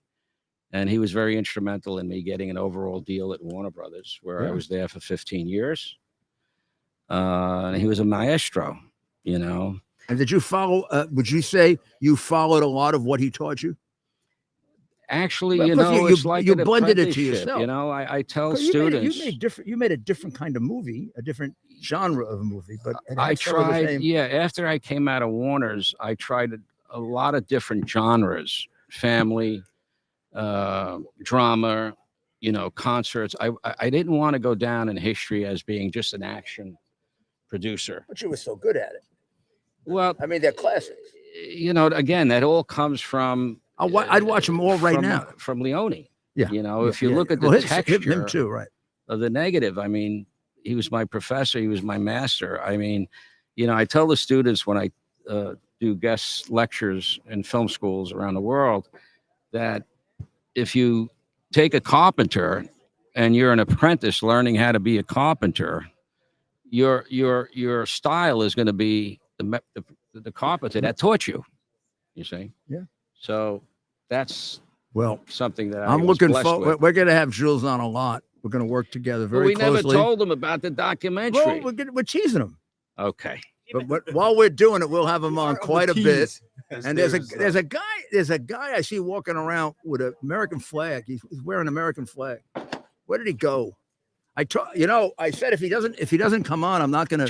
And he was very instrumental in me getting an overall deal at Warner Brothers, where I Yeah. was there for 15 years. And he was a maestro, you know. And did you follow, would you say you followed a lot of what he taught you? Actually, Well, you because know, it's like you an blended it to apprenticeship, yourself. You know, I tell 'Cause students. You made a different kind of movie, a different genre of a movie, but it I had some of the tried, same- yeah, after I came out of Warner's, I tried a lot of different genres, family, drama, concerts. I didn't want to go down in history as being just an action producer. But you were so good at it. Well, I mean, they're classics. Again, that all comes from. I'd watch them all right now. From Leone. Yeah. If you look at the texture him too, right? Of the negative, I mean, he was my professor. He was my master. I mean, I tell the students when I do guest lectures in film schools around the world that if you take a carpenter and you're an apprentice learning how to be a carpenter, your style is going to be the carpenter that taught you. You see? Yeah. So that's something that I'm looking forward. We're going to have Jules on a lot. We're going to work together very closely. We never told them about the documentary. Well, we're teasing them. Okay. But while we're doing it, we'll have him on quite a bit. And there's a guy I see walking around with an American flag. He's wearing an American flag. Where did he go? I said if he doesn't come on, I'm not gonna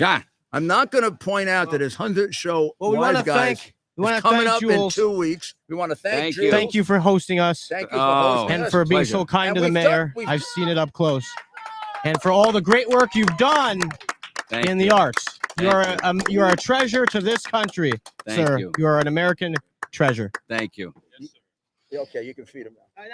point out that his 100th show. Well, we want to thank. We want to coming thank up Jules. in 2 weeks. We want to thank Jules. Thank you for hosting us. Thank you for hosting and us. for being Pleasure. so kind And to the we've mayor. done- I've seen it up close. And for all the great work you've done in the arts. You are a treasure to this country, Thank sir. you. You are an American treasure. Thank you. Okay, you can feed him now. And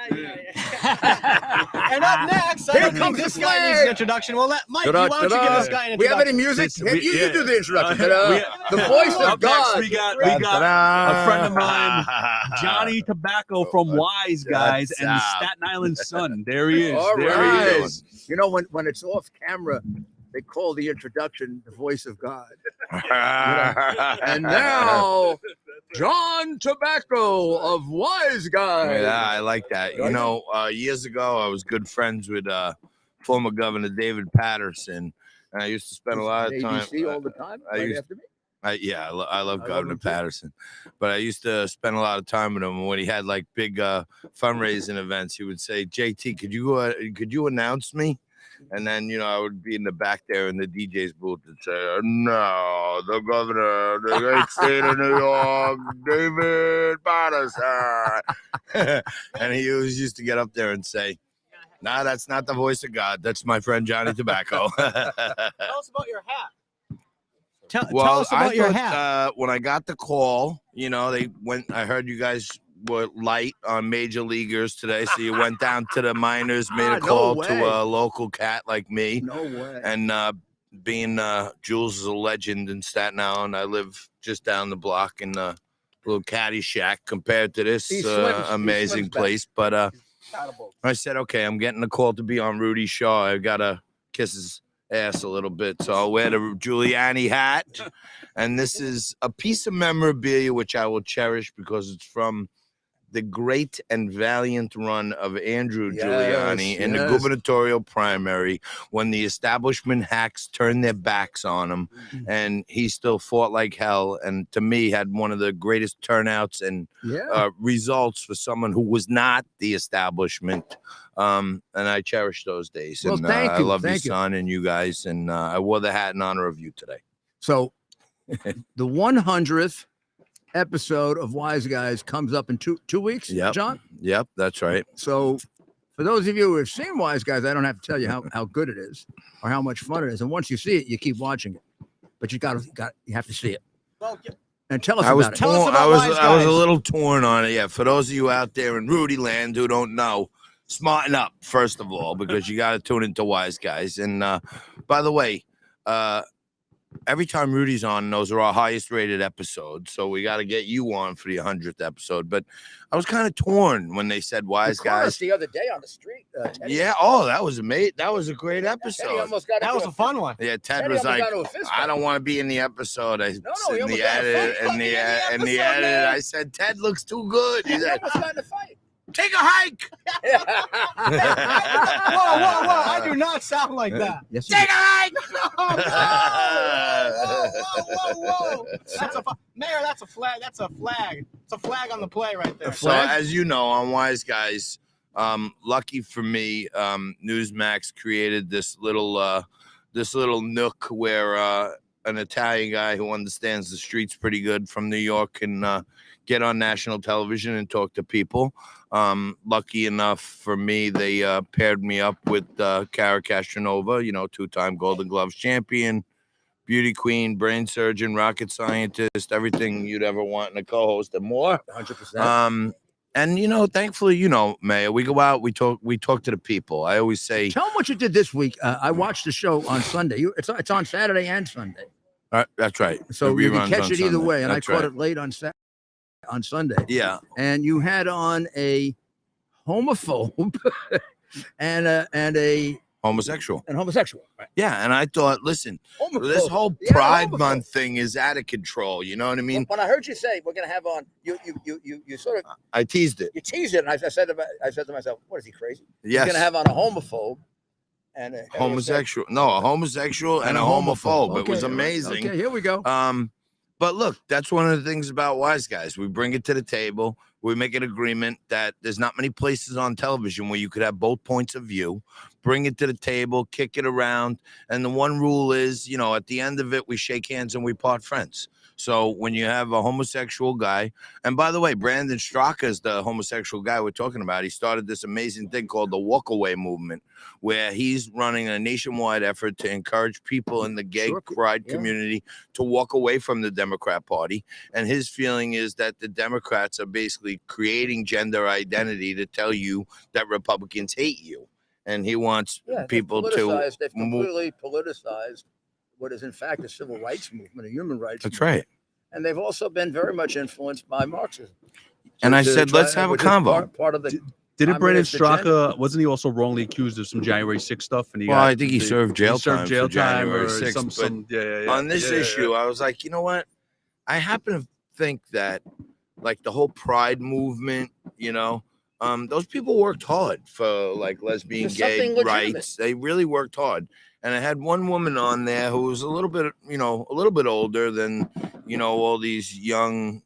up next, I don't think this guy needs an introduction. Well, Mike, why don't you give this guy an We have introduction? any music? You yeah. do the introduction. The voice of Up next, God. we got a friend of mine, Johnny Tobacco from Wise Guys and Staten Island Sun. There he is. All There right. he is. When it's off camera, they call the introduction the voice of God. And now, John Tobacco of Wise Guys. Yeah, I like that. Years ago, I was good friends with former Governor David Patterson, and I used to spend a lot of time. ABC all the time. Right after me. I love Governor Patterson, but I used to spend a lot of time with him. When he had like big fundraising events, he would say, "JT, could you announce me?" And then, I would be in the back there in the DJ's booth and say, "No, the governor of the great state of New York, David Patterson." And he always used to get up there and say, "Nah, that's not the voice of God. That's my friend Johnny Tobacco." Tell us about your hat. Tell us about your hat. When I got the call, I heard you guys were light on major leaguers today, so you went down to the minors, made a call to a local cat like me. No way. And being Jules is a legend in Staten Island, I live just down the block in a little caddy shack compared to this amazing place. But I said, okay, I'm getting a call to be on Rudy's show. I gotta kiss his ass a little bit, so I'll wear the Giuliani hat. And this is a piece of memorabilia which I will cherish because it's from the great and valiant run of Andrew Giuliani in the gubernatorial primary when the establishment hacks turned their backs on him, and he still fought like hell, and to me had one of the greatest turnouts and results for someone who was not the establishment. And I cherish those days. Well, and thank I you. love Thank your son and you guys, and I wore the hat in honor of you today. So the 100th episode of Wise Guys comes up in two weeks, John? Yep, that's right. So for those of you who have seen Wise Guys, I don't have to tell you how good it is or how much fun it is. And once you see it, you keep watching it. But you have to see it. And tell us about it. I was a little torn on it. Yeah, for those of you out there in Rudy land who don't know, smarten up, first of all, because you got to tune into Wise Guys. And by the way, every time Rudy's on, those are our highest rated episodes. So we got to get you on for the 100th episode. But I was kind of torn when they said Wise Guys the other day on the street. Yeah. Oh, that was amazing. That was a great episode. That was a fun one. Yeah. Ted was like, I don't want to be in the episode. I said in the edit, I said, Ted looks too good. He said, take a hike. Whoa. I do not sound like that. Yes, take a hike. Whoa. Mayor, that's a flag. That's a flag. It's a flag on the play right there. So as you know, on Wise Guys, lucky for me, Newsmax created this little nook where an Italian guy who understands the streets pretty good from New York can get on national television and talk to people. Lucky enough for me, they paired me up with Cara Castronova, you know, 2-time Golden Gloves champion, beauty queen, brain surgeon, rocket scientist, everything you'd ever want in a co-host and more. 100%. And you know, thankfully, you know, Mayor, we go out, we talk to the people. I always say, tell them what you did this week. I watched the show on Sunday. It's on Saturday and Sunday. That's right. So The you can reruns catch on it either Sunday. way. And That's I caught right. it late on Sunday. Yeah. And you had on a homophobe and a Homosexual. Right. Yeah, and I thought, listen, Homophobe. this whole Yeah, Pride homophobe. Month thing is out of control. You know what I mean? When I heard you say we're gonna have on, you sort of I teased it. you teased it, and I said to myself, what is he crazy? Yes. He's gonna have on a homophobe and a homosexual. No, a homosexual and a homophobe. It was Okay, amazing. Okay, here we go. But look, that's one of the things about Wise Guys. We bring it to the table. We make an agreement that there's not many places on television where you could have both points of view. Bring it to the table, kick it around. And the one rule is, you know, at the end of it, we shake hands and we part friends. So when you have a homosexual guy, and by the way, Brandon Straka is the homosexual guy we're talking about. He started this amazing thing called the Walkaway Movement, where he's running a nationwide effort to encourage people in the gay pride community to walk away from the Democrat Party. And his feeling is that the Democrats are basically creating gender identity to tell you that Republicans hate you. And he wants people to they've completely politicized what is in fact a civil rights movement, a human rights That's movement. right. And they've also been very much influenced by Marxism. And I said, let's have a which is convo. Part of the Didn't Brandon communist agenda. Straka, wasn't he also wrongly accused of some January 6th stuff? And he Well, got I think he served jail time for January or 6th, some but on this issue, I was like, you know what? I happen to think that, like, the whole pride movement, you know, those people worked hard for like lesbian, For gay something rights. legitimate. They really worked hard. And I had one woman on there who was a little bit, you know, a little bit older than, you know, all these young,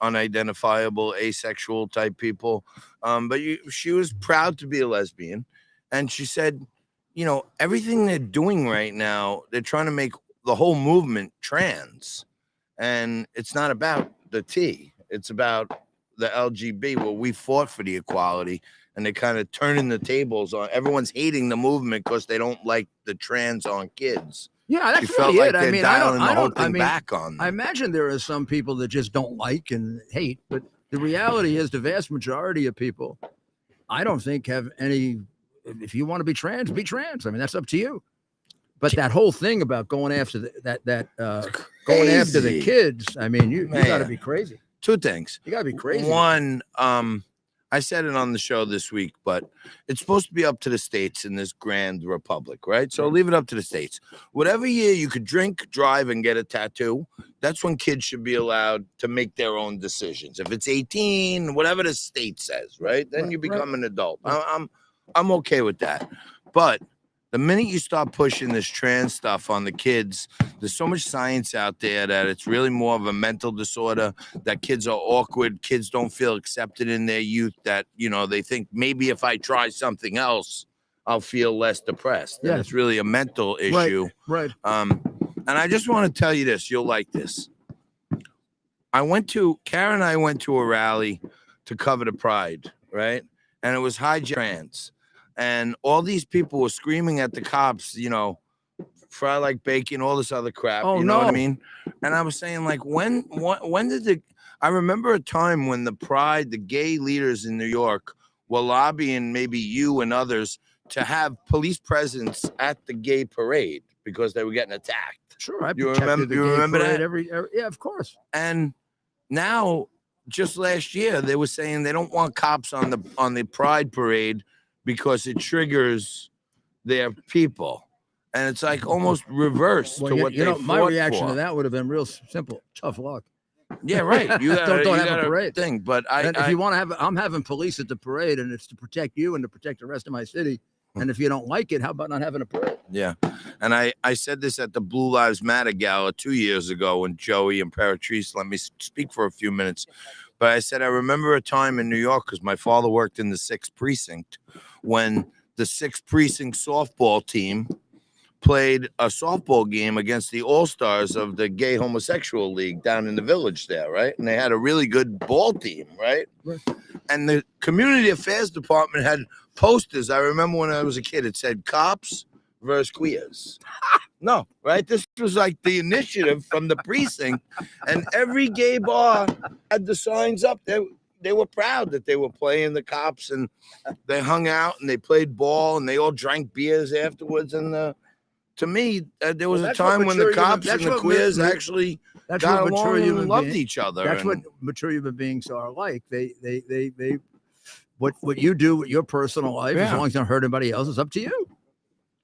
unidentifiable, asexual type people. But she was proud to be a lesbian. And she said, you know, everything they're doing right now, they're trying to make the whole movement trans. And it's not about the T. It's about the LGB, where we fought for the equality. And they're kind of turning the tables on. Everyone's hating the movement because they don't like the trans on kids. Yeah, She that's felt really like it. I they're mean, dialing the whole I thing mean, back on them. I imagine there are some people that just don't like and hate, but the reality is the vast majority of people, I don't think have any. If you want to be trans, be trans. I mean, that's up to you. But that whole thing about going after going after the kids, I mean, you got to be crazy. Two things. You got to be crazy. One, I said it on the show this week, but it's supposed to be up to the states in this grand republic, right? So leave it up to the states. Whatever year you could drink, drive, and get a tattoo, that's when kids should be allowed to make their own decisions. If it's 18, whatever the state says, right? Then you become an adult. I'm okay with that. But the minute you start pushing this trans stuff on the kids, there's so much science out there that it's really more of a mental disorder, that kids are awkward, kids don't feel accepted in their youth, that, you know, they think maybe if I try something else, I'll feel less depressed. And it's really a mental issue. Right. And I just want to tell you this, you'll like this. Karen and I went to a rally to cover the Pride, right? And it was high trans. And all these people were screaming at the cops, you know, fry like bacon, all this other crap. Oh, you know what I no. mean? And I was saying, like, when did I remember a time when the Pride, the gay leaders in New York were lobbying maybe you and others to have police presence at the gay parade because they were getting attacked. Sure. I You protected the gay remember parade that? every yeah, of course. And now, just last year, they were saying they don't want cops on the Pride parade because it triggers their people. And it's like almost reverse to what they fought my reaction for. to that would have been real simple. Tough luck. Yeah, right. You gotta, Don't you have a gotta parade. thing. But If you want to have, I'm having police at the parade, and it's to protect you and to protect the rest of my city. And if you don't like it, how about not having a parade? yeah. And I said this at the Blue Lives Matter Gala 2 years ago when Joey and Paratrice let me speak for a few minutes. But I said, I remember a time in New York, because my father worked in the 6th precinct, when the 6th precinct softball team played a softball game against the All-Stars of the Gay Homosexual League down in the village there, right? And they had a really good ball team, right? And the community affairs department had posters. I remember when I was a kid, it said cops versus queers. No, right? This was like the initiative from the precinct, and every gay bar had the signs up. They were proud that they were playing the cops, and they hung out and they played ball and they all drank beers afterwards. And to me, there was a time when the cops and the queers actually got along and loved each other. That's what mature human beings are like. What you do with your personal life, as long as you don't hurt anybody else, is up to you.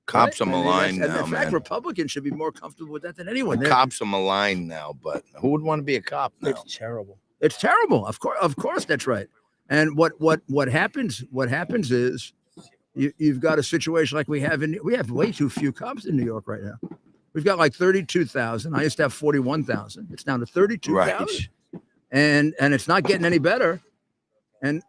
Cops are maligned now, in fact, Republicans should be more comfortable with that than anyone. Cops are maligned now, but who would want to be a cop now? It's terrible. It's terrible. Of course, that's right. And what happens is you've got a situation like we have way too few cops in New York right now. We've got like 32,000. I used to have 41,000. It's down to 32,000. Right. And it's not getting any better. And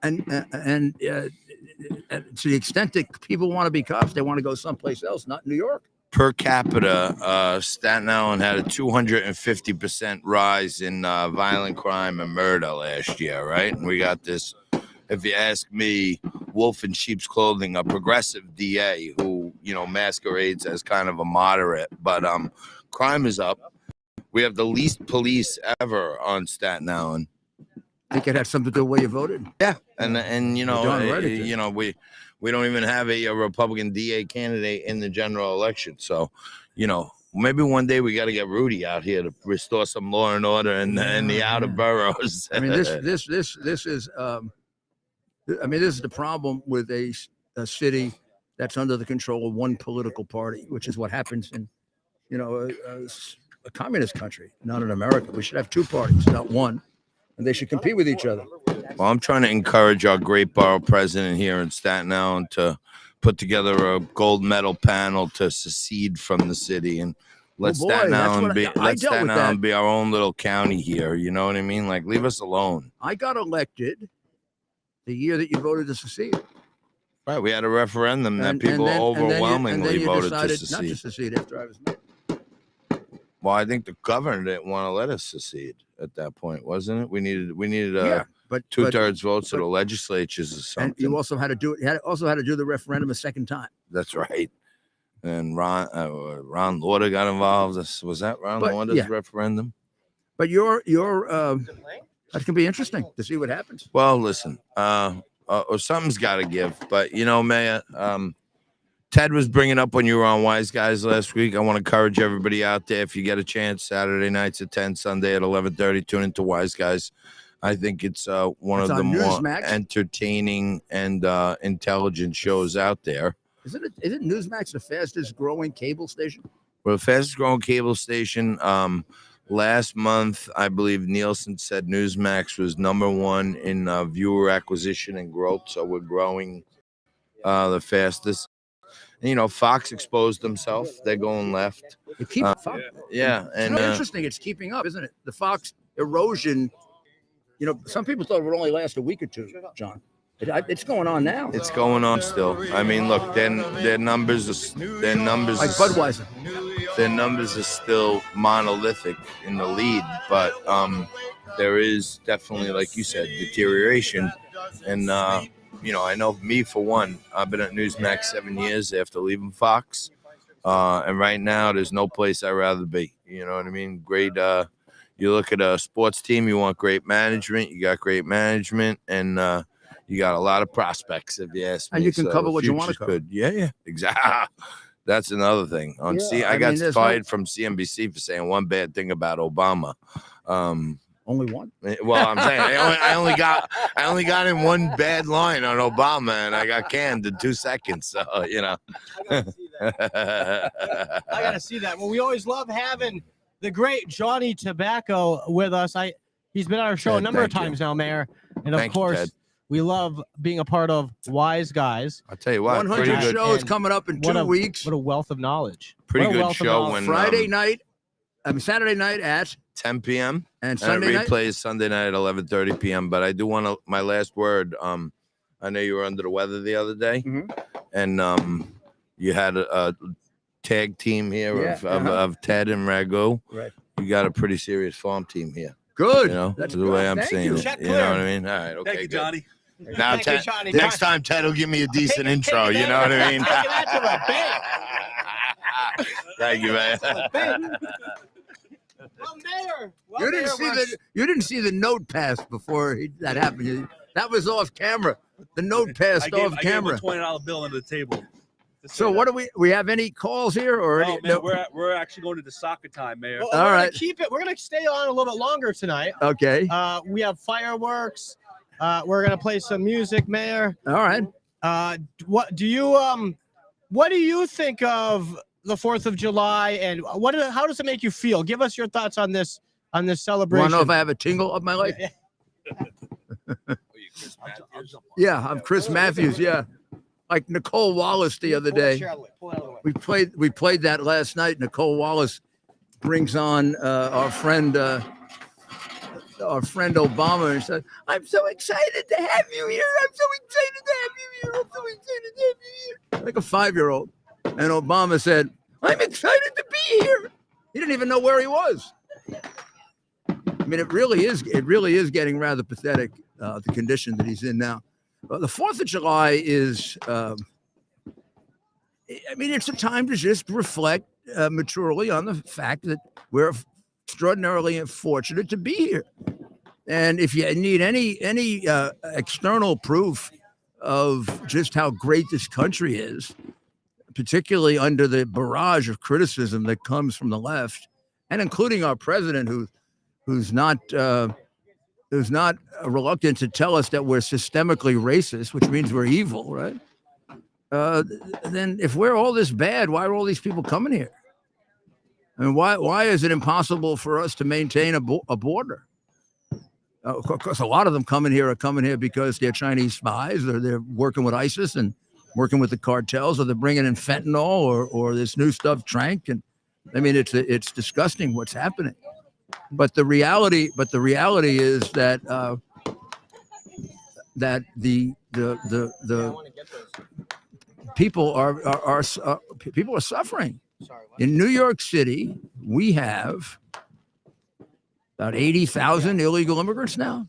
to the extent that people want to be cops, they want to go someplace else, not New York. Per capita, Staten Island had a 250% rise in violent crime and murder last year, right? And we got this, if you ask me, wolf in sheep's clothing, a progressive DA who, masquerades as kind of a moderate, but crime is up. We have the least police ever on Staten Island. I think it had something to do with the way you voted. Yeah, and we don't even have a Republican DA candidate in the general election. So, maybe one day we got to get Rudy out here to restore some law and order in the outer boroughs. I mean, this is this is the problem with a city that's under the control of one political party, which is what happens in, a communist country, not in America. We should have two parties, not one, and they should compete with each other. Well, I'm trying to encourage our great borough president here in Staten Island to put together a gold medal panel to secede from the city and let Staten Island be our own little county here. You know what I mean? Like, leave us alone. I got elected the year that you voted to secede. Right. We had a referendum that people overwhelmingly voted to secede. Not to secede after I was mayor. Well, I think the governor didn't want to let us secede at that point, wasn't it? We needed but 2/3 votes of the legislatures or something. And you also had to do it. You also had to do the referendum a second time. That's right. And Ron Lauder got involved. Was that Ron Lauder's referendum? But that can be interesting to see what happens. Well, listen, or something's got to give. But Mayor, Ted was bringing up when you were on Wise Guys last week. I want to encourage everybody out there, if you get a chance, Saturday nights at 10, Sunday at 11:30, tune into Wise Guys. I think it's one of the more entertaining and intelligent shows out there. Isn't Newsmax the fastest growing cable station? We're the fastest growing cable station. Last month, I believe Nielsen said Newsmax was #1 in viewer acquisition and growth. So we're growing the fastest. And, Fox exposed themselves. They're going left. Fox. Yeah. And interesting. It's keeping up, isn't it? The Fox erosion. Some people thought it would only last a week or two, John. It's going on now. It's going on still. I mean, look, their numbers like Budweiser. Their numbers are still monolithic in the lead, but there is definitely, like you said, deterioration. And I know me for one, I've been at Newsmax 7 years after leaving Fox, and right now there's no place I'd rather be. You know what I mean? Great. You look at a sports team, you want great management. You got great management, and you got a lot of prospects, if you ask me. And you can cover what you want to cover. Good. Yeah, exactly. That's another thing. I got fired from CNBC for saying one bad thing about Obama. Only one? Well, I'm saying I only got in one bad line on Obama, and I got canned in 2 seconds. So I gotta see that. Well, we always love having the great Johnny Tobacco with us. He's been on our show a number of times now, Mayor. And of course, we love being a part of Wise Guys. I'll tell you what, 100 shows coming up in 2 weeks. What a wealth of knowledge. Pretty good show when Saturday night at 10 p.m. and Sunday night replays Sunday night at 11:30 p.m. But I do want my last word. I know you were under the weather the other day, and you had tag team here Yeah, of Ted and Ragu. Right. You got a pretty serious farm team here. Good. You know, That's the way good. I'm Thank saying you. it. Check You know clear. what I mean? All right. Okay. Thank you, good. Johnny. Now, Thank you, Johnny. next time, Ted will give me a decent intro. You know what I mean? Taking that to the bank. Thank you, man. Well, Mayor. Well, You didn't Mayor, you didn't see the note pass before that happened. That was off camera. The note passed off camera. I gave him a $20 bill under the table. So what do we have any calls here or No, any, man, we're actually going to the soccer time, Mayor. Well, All we're right. gonna keep it. We're gonna stay on a little bit longer tonight. Okay. We have fireworks. We're gonna play some music, Mayor. All right. What do you think of the 4th of July, and how does it make you feel? Give us your thoughts on this celebration. Want to know if I have a tingle up my leg? Yeah, I'm Chris Matthews. Yeah, like Nicole Wallace the other day. We played that last night. Nicole Wallace brings on our friend Obama and said, "I'm so excited to have you here. I'm so excited to have you here. I'm so excited to have you here." Like a 5-year-old. And Obama said, "I'm excited to be here." He didn't even know where he was. I mean, it really is getting rather pathetic, the condition that he's in now. The 4th of July is, I mean, it's a time to just reflect maturely on the fact that we're extraordinarily fortunate to be here. And if you need any external proof of just how great this country is, particularly under the barrage of criticism that comes from the left, and including our president, who's not reluctant to tell us that we're systemically racist, which means we're evil, right? Then if we're all this bad, why are all these people coming here? I mean, why is it impossible for us to maintain a border? Of course, a lot of them coming here because they're Chinese spies, or they're working with ISIS and working with the cartels, or they're bringing in fentanyl or this new stuff, trank. And I mean, it's disgusting what's happening. But the reality is that that the people are suffering. In New York City, we have about 80,000 illegal immigrants now,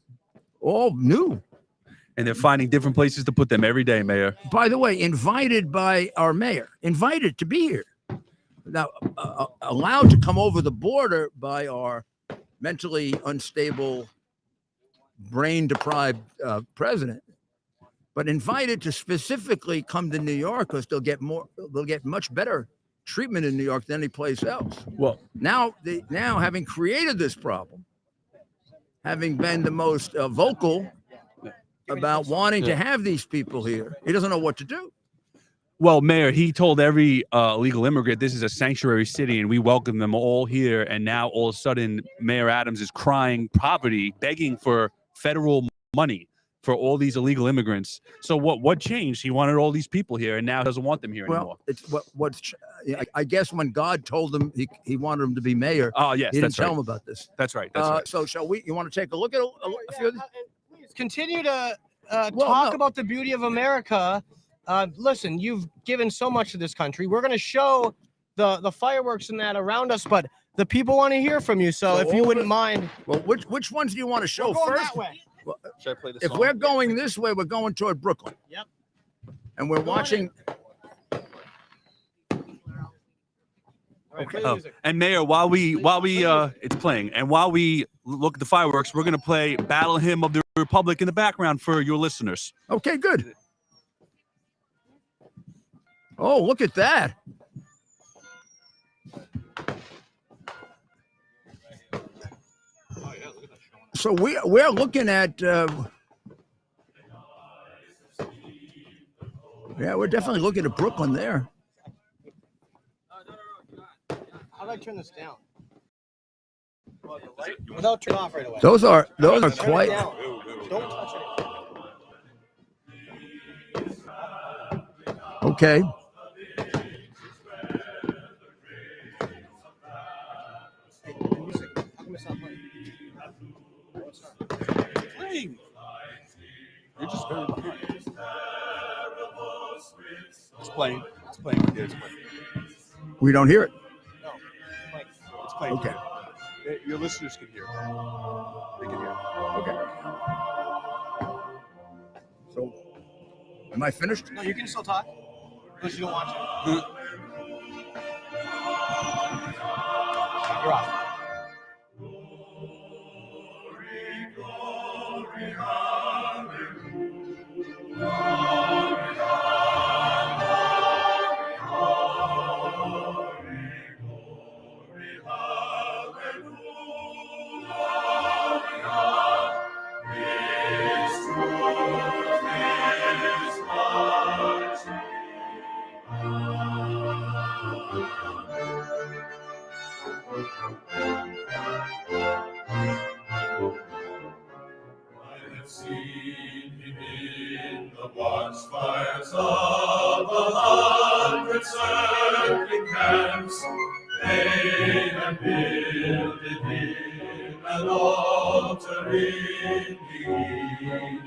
all new. And they're finding different places to put them every day, Mayor. By the way, invited by our mayor, invited to be here. Now, allowed to come over the border by our mentally unstable, brain-deprived president, but invited to specifically come to New York because they'll get much better treatment in New York than any place else. Well, now having created this problem, having been the most vocal about wanting to have these people here, he doesn't know what to do. Well, Mayor, he told every illegal immigrant this is a sanctuary city and we welcome them all here. And now all of a sudden, Mayor Adams is crying poverty, begging for federal money for all these illegal immigrants. So what changed? He wanted all these people here and now doesn't want them here anymore. Well, I guess when God told him he wanted him to be mayor, oh, yes, he didn't tell him about this. That's right. That's right. So shall we? You want to take a look at a few of these? Please continue to talk about the beauty of America. Listen, you've given so much to this country. We're going to show the fireworks and that around us, but the people want to hear from you. So if you wouldn't mind. Well, which ones do you want to show We're going first? that way. Well, Should I play this if song? we're going this way, we're going toward Brooklyn. Yep. And we're watching. Okay. Oh, and Mayor, while we it's playing, and while we look at the fireworks, we're going to play Battle Hymn of the Republic in the background for your listeners. Okay, good. Oh, look at that. So we're looking at we're definitely looking at Brooklyn there. How do I turn this down? Without turning off right away. Those are Turn it quite. down. Don't touch it. Okay. You're just very behind. It's playing. It's playing. Yeah, it's playing. We don't hear it. No, it's playing. Okay. Your listeners can hear. They can hear. Okay. So, am I finished? No, you can still talk, unless you don't want to. You're off. Seen him in the watchfires of 100 circling camps, they had builded him an altar in the evening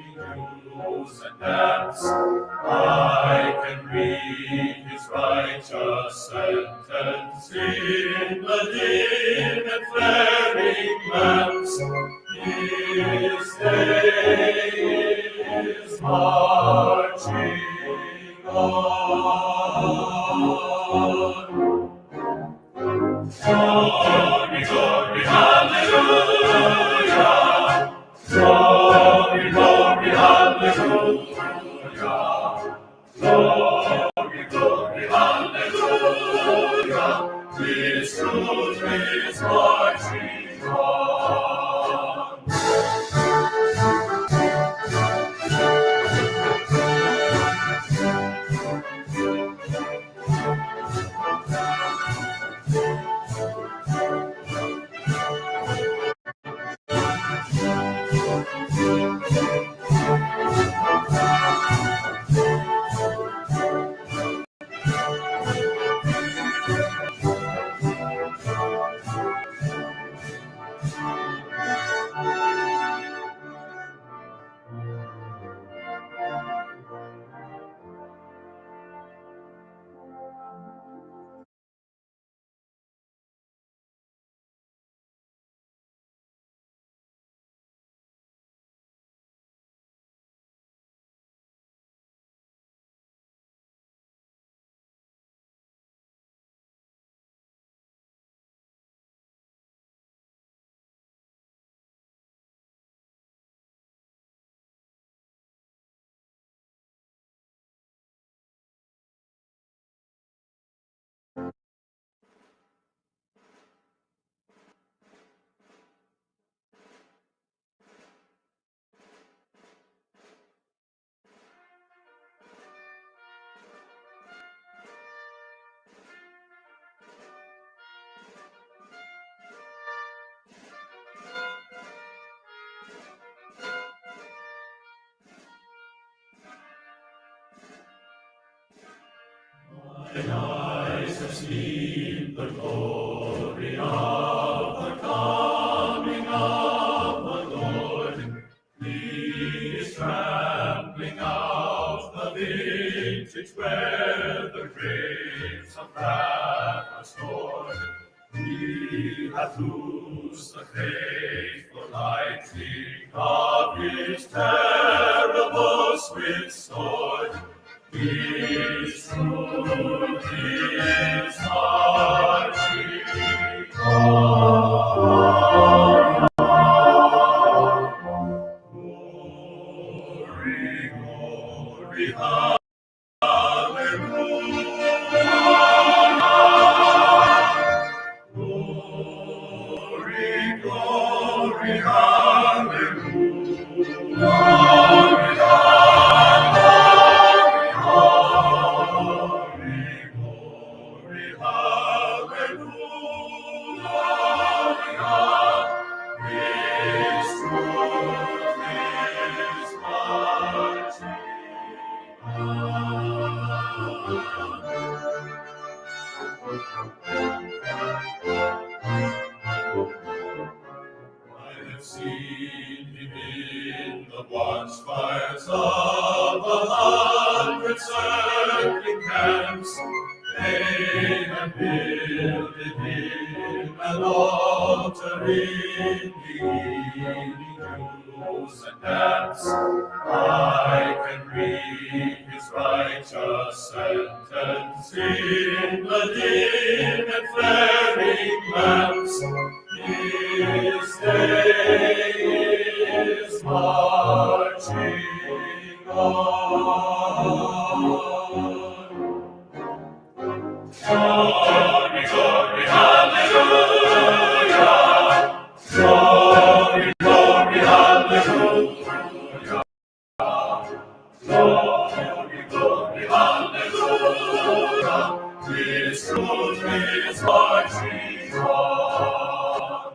dews and damps. I can read his righteous sentence in the dim and flaring lamps. His day is marching on. Glory, glory, hallelujah. Glory, glory, hallelujah. Glory, glory, hallelujah. His truth is marching on. My eyes have seen the glory of the coming of the Lord. He is trampling out the vintage where the grapes of wrath are stored. He hath loosed the faithful lightning of his terrible swift sword. His truth is marching on. Glory, glory, hallelujah. Glory, glory, hallelujah. I have seen him in the watchfires of 100 circling camps. made and builded him an altar in the evening dews and damps. I can read his righteous sentence in the dim and flaring lamps. His day is marching on. Glory, glory, hallelujah. Glory, glory, hallelujah. Glory, glory, hallelujah. His truth is marching on.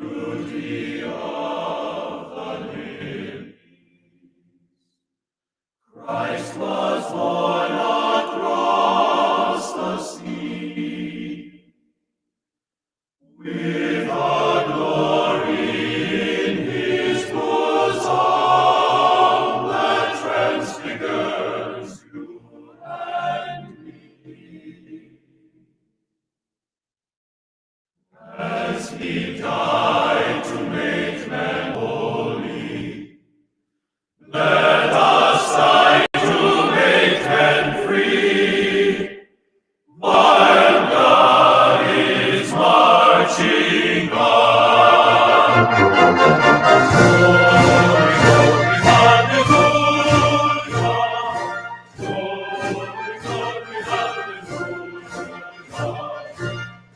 Beauty of the lilies, Christ was born across the sea, with our glory in his bosom that transfigures you and me. As he died to make man holy, let us die to make men free, while God is marching on. Glory, glory, hallelujah. Glory, glory, hallelujah.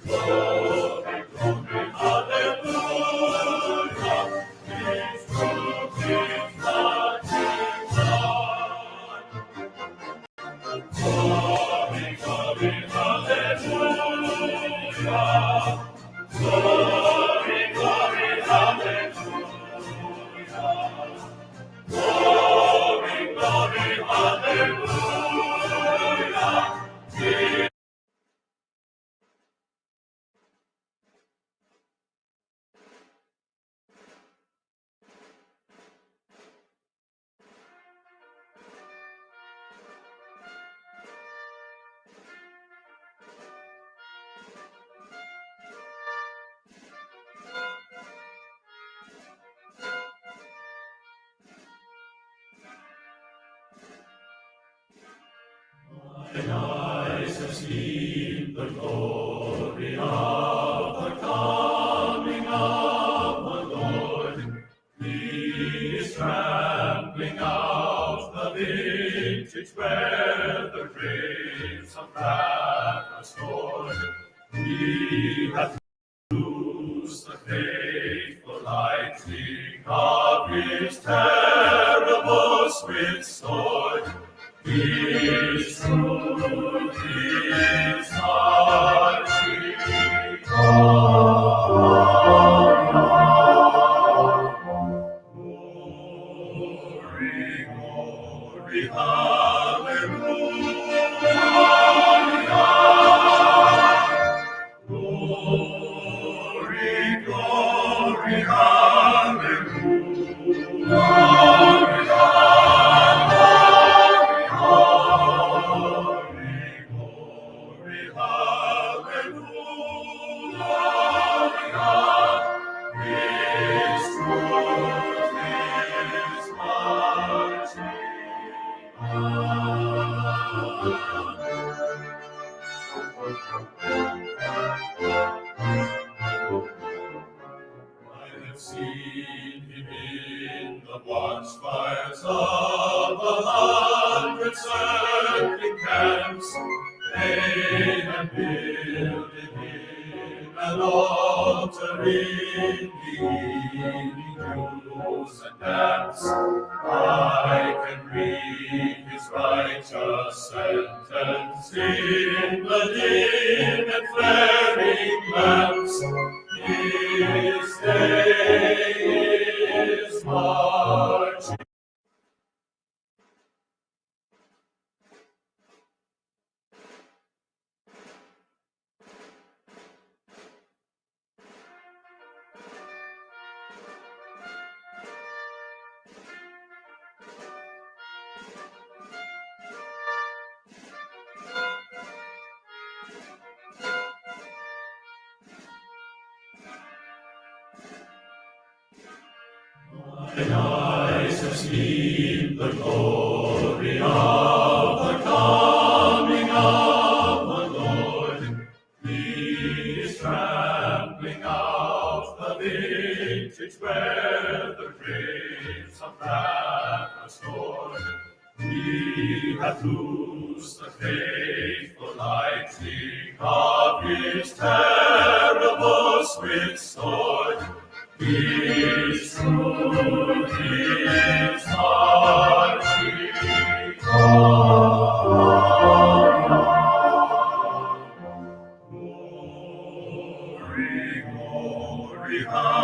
Glory, glory, hallelujah. His truth is marching on. Glory, glory, hallelujah. Glory, glory, hallelujah. Glory, glory, hallelujah. Mine eyes have seen the glory of the coming of the Lord. He is trampling out the vintage where the grapes of wrath are stored. He hath loosed the faithful lightning of his terrible swift sword. His truth is marching on. Glory, glory, hallelujah. Glory, glory, I have seen him in the watchfires of 100 circling camps, made and builded him and altering the evening dews and damps. I can read his righteous sentence in the dim and flaring lamps. His day is marching. Mine eyes have seen the glory of the coming of the Lord. He is trampling out the vintage where the grapes of wrath are stored. He hath loosed the faithful lightning of his terrible swift sword. His truth is marching on. Glory, glory, hallelujah.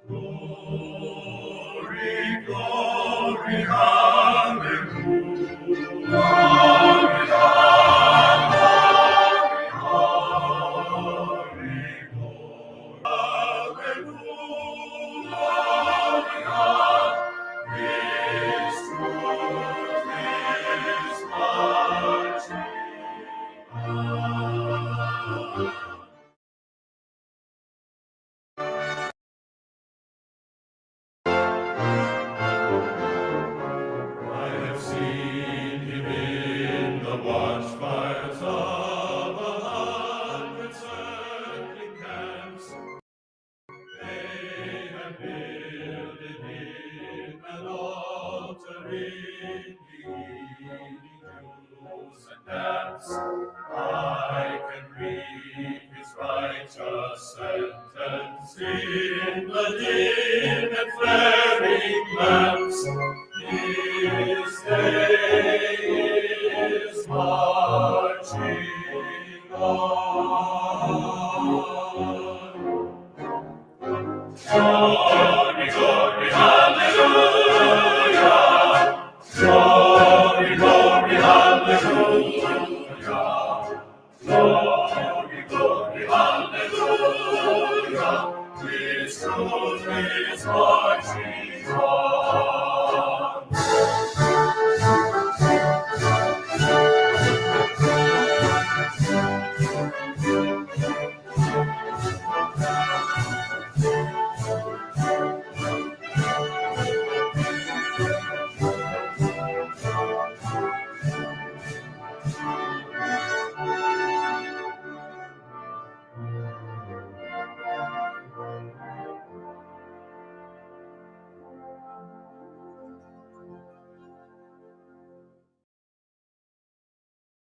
Glory, glory, hallelujah. Watchfires of 100 circling camps, they have builded him an altar in the evening dews and damps. I can read his righteous sentence in the dim and flaring lamps. His day is marching on. Glory, glory, hallelujah. Glory, glory, hallelujah. Glory, glory, hallelujah. His truth is marching on.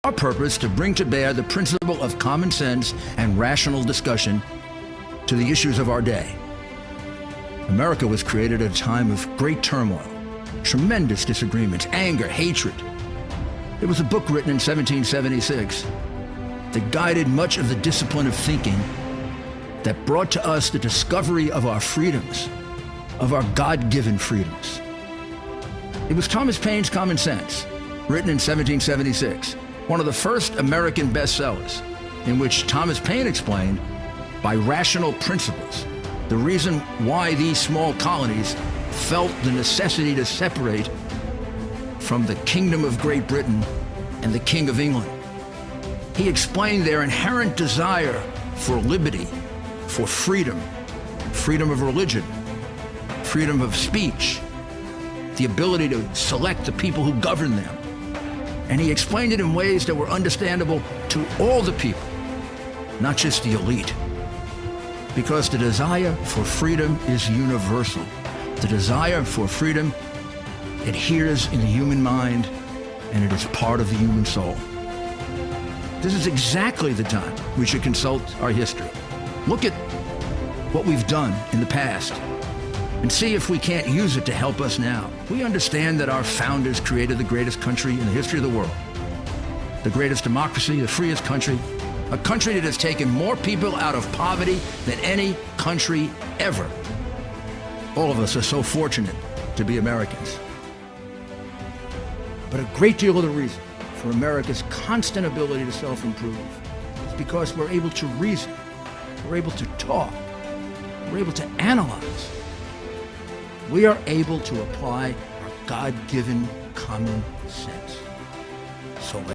Our purpose to bring to bear the principle of common sense and rational discussion to the issues of our day. America was created at a time of great turmoil, tremendous disagreements, anger, hatred. There was a book written in 1776 that guided much of the discipline of thinking that brought to us the discovery of our freedoms, of our God-given freedoms. It was Thomas Paine's Common Sense, written in 1776, one of the first American bestsellers, in which Thomas Paine explained, by rational principles, the reason why these small colonies felt the necessity to separate from the Kingdom of Great Britain and the King of England. He explained their inherent desire for liberty, for freedom, freedom of religion, freedom of speech, the ability to select the people who govern them. And he explained it in ways that were understandable to all the people, not just the elite. Because the desire for freedom is universal. The desire for freedom adheres in the human mind and it is part of the human soul. This is exactly the time we should consult our history. Look at what we've done in the past and see if we can't use it to help us now. We understand that our founders created the greatest country in the history of the world, the greatest democracy, the freest country, a country that has taken more people out of poverty than any country ever. All of us are so fortunate to be Americans. But a great deal of the reason for America's constant ability to self-improve is because we're able to reason, we're able to talk, we're able to analyze. We are able to apply our God-given common sense.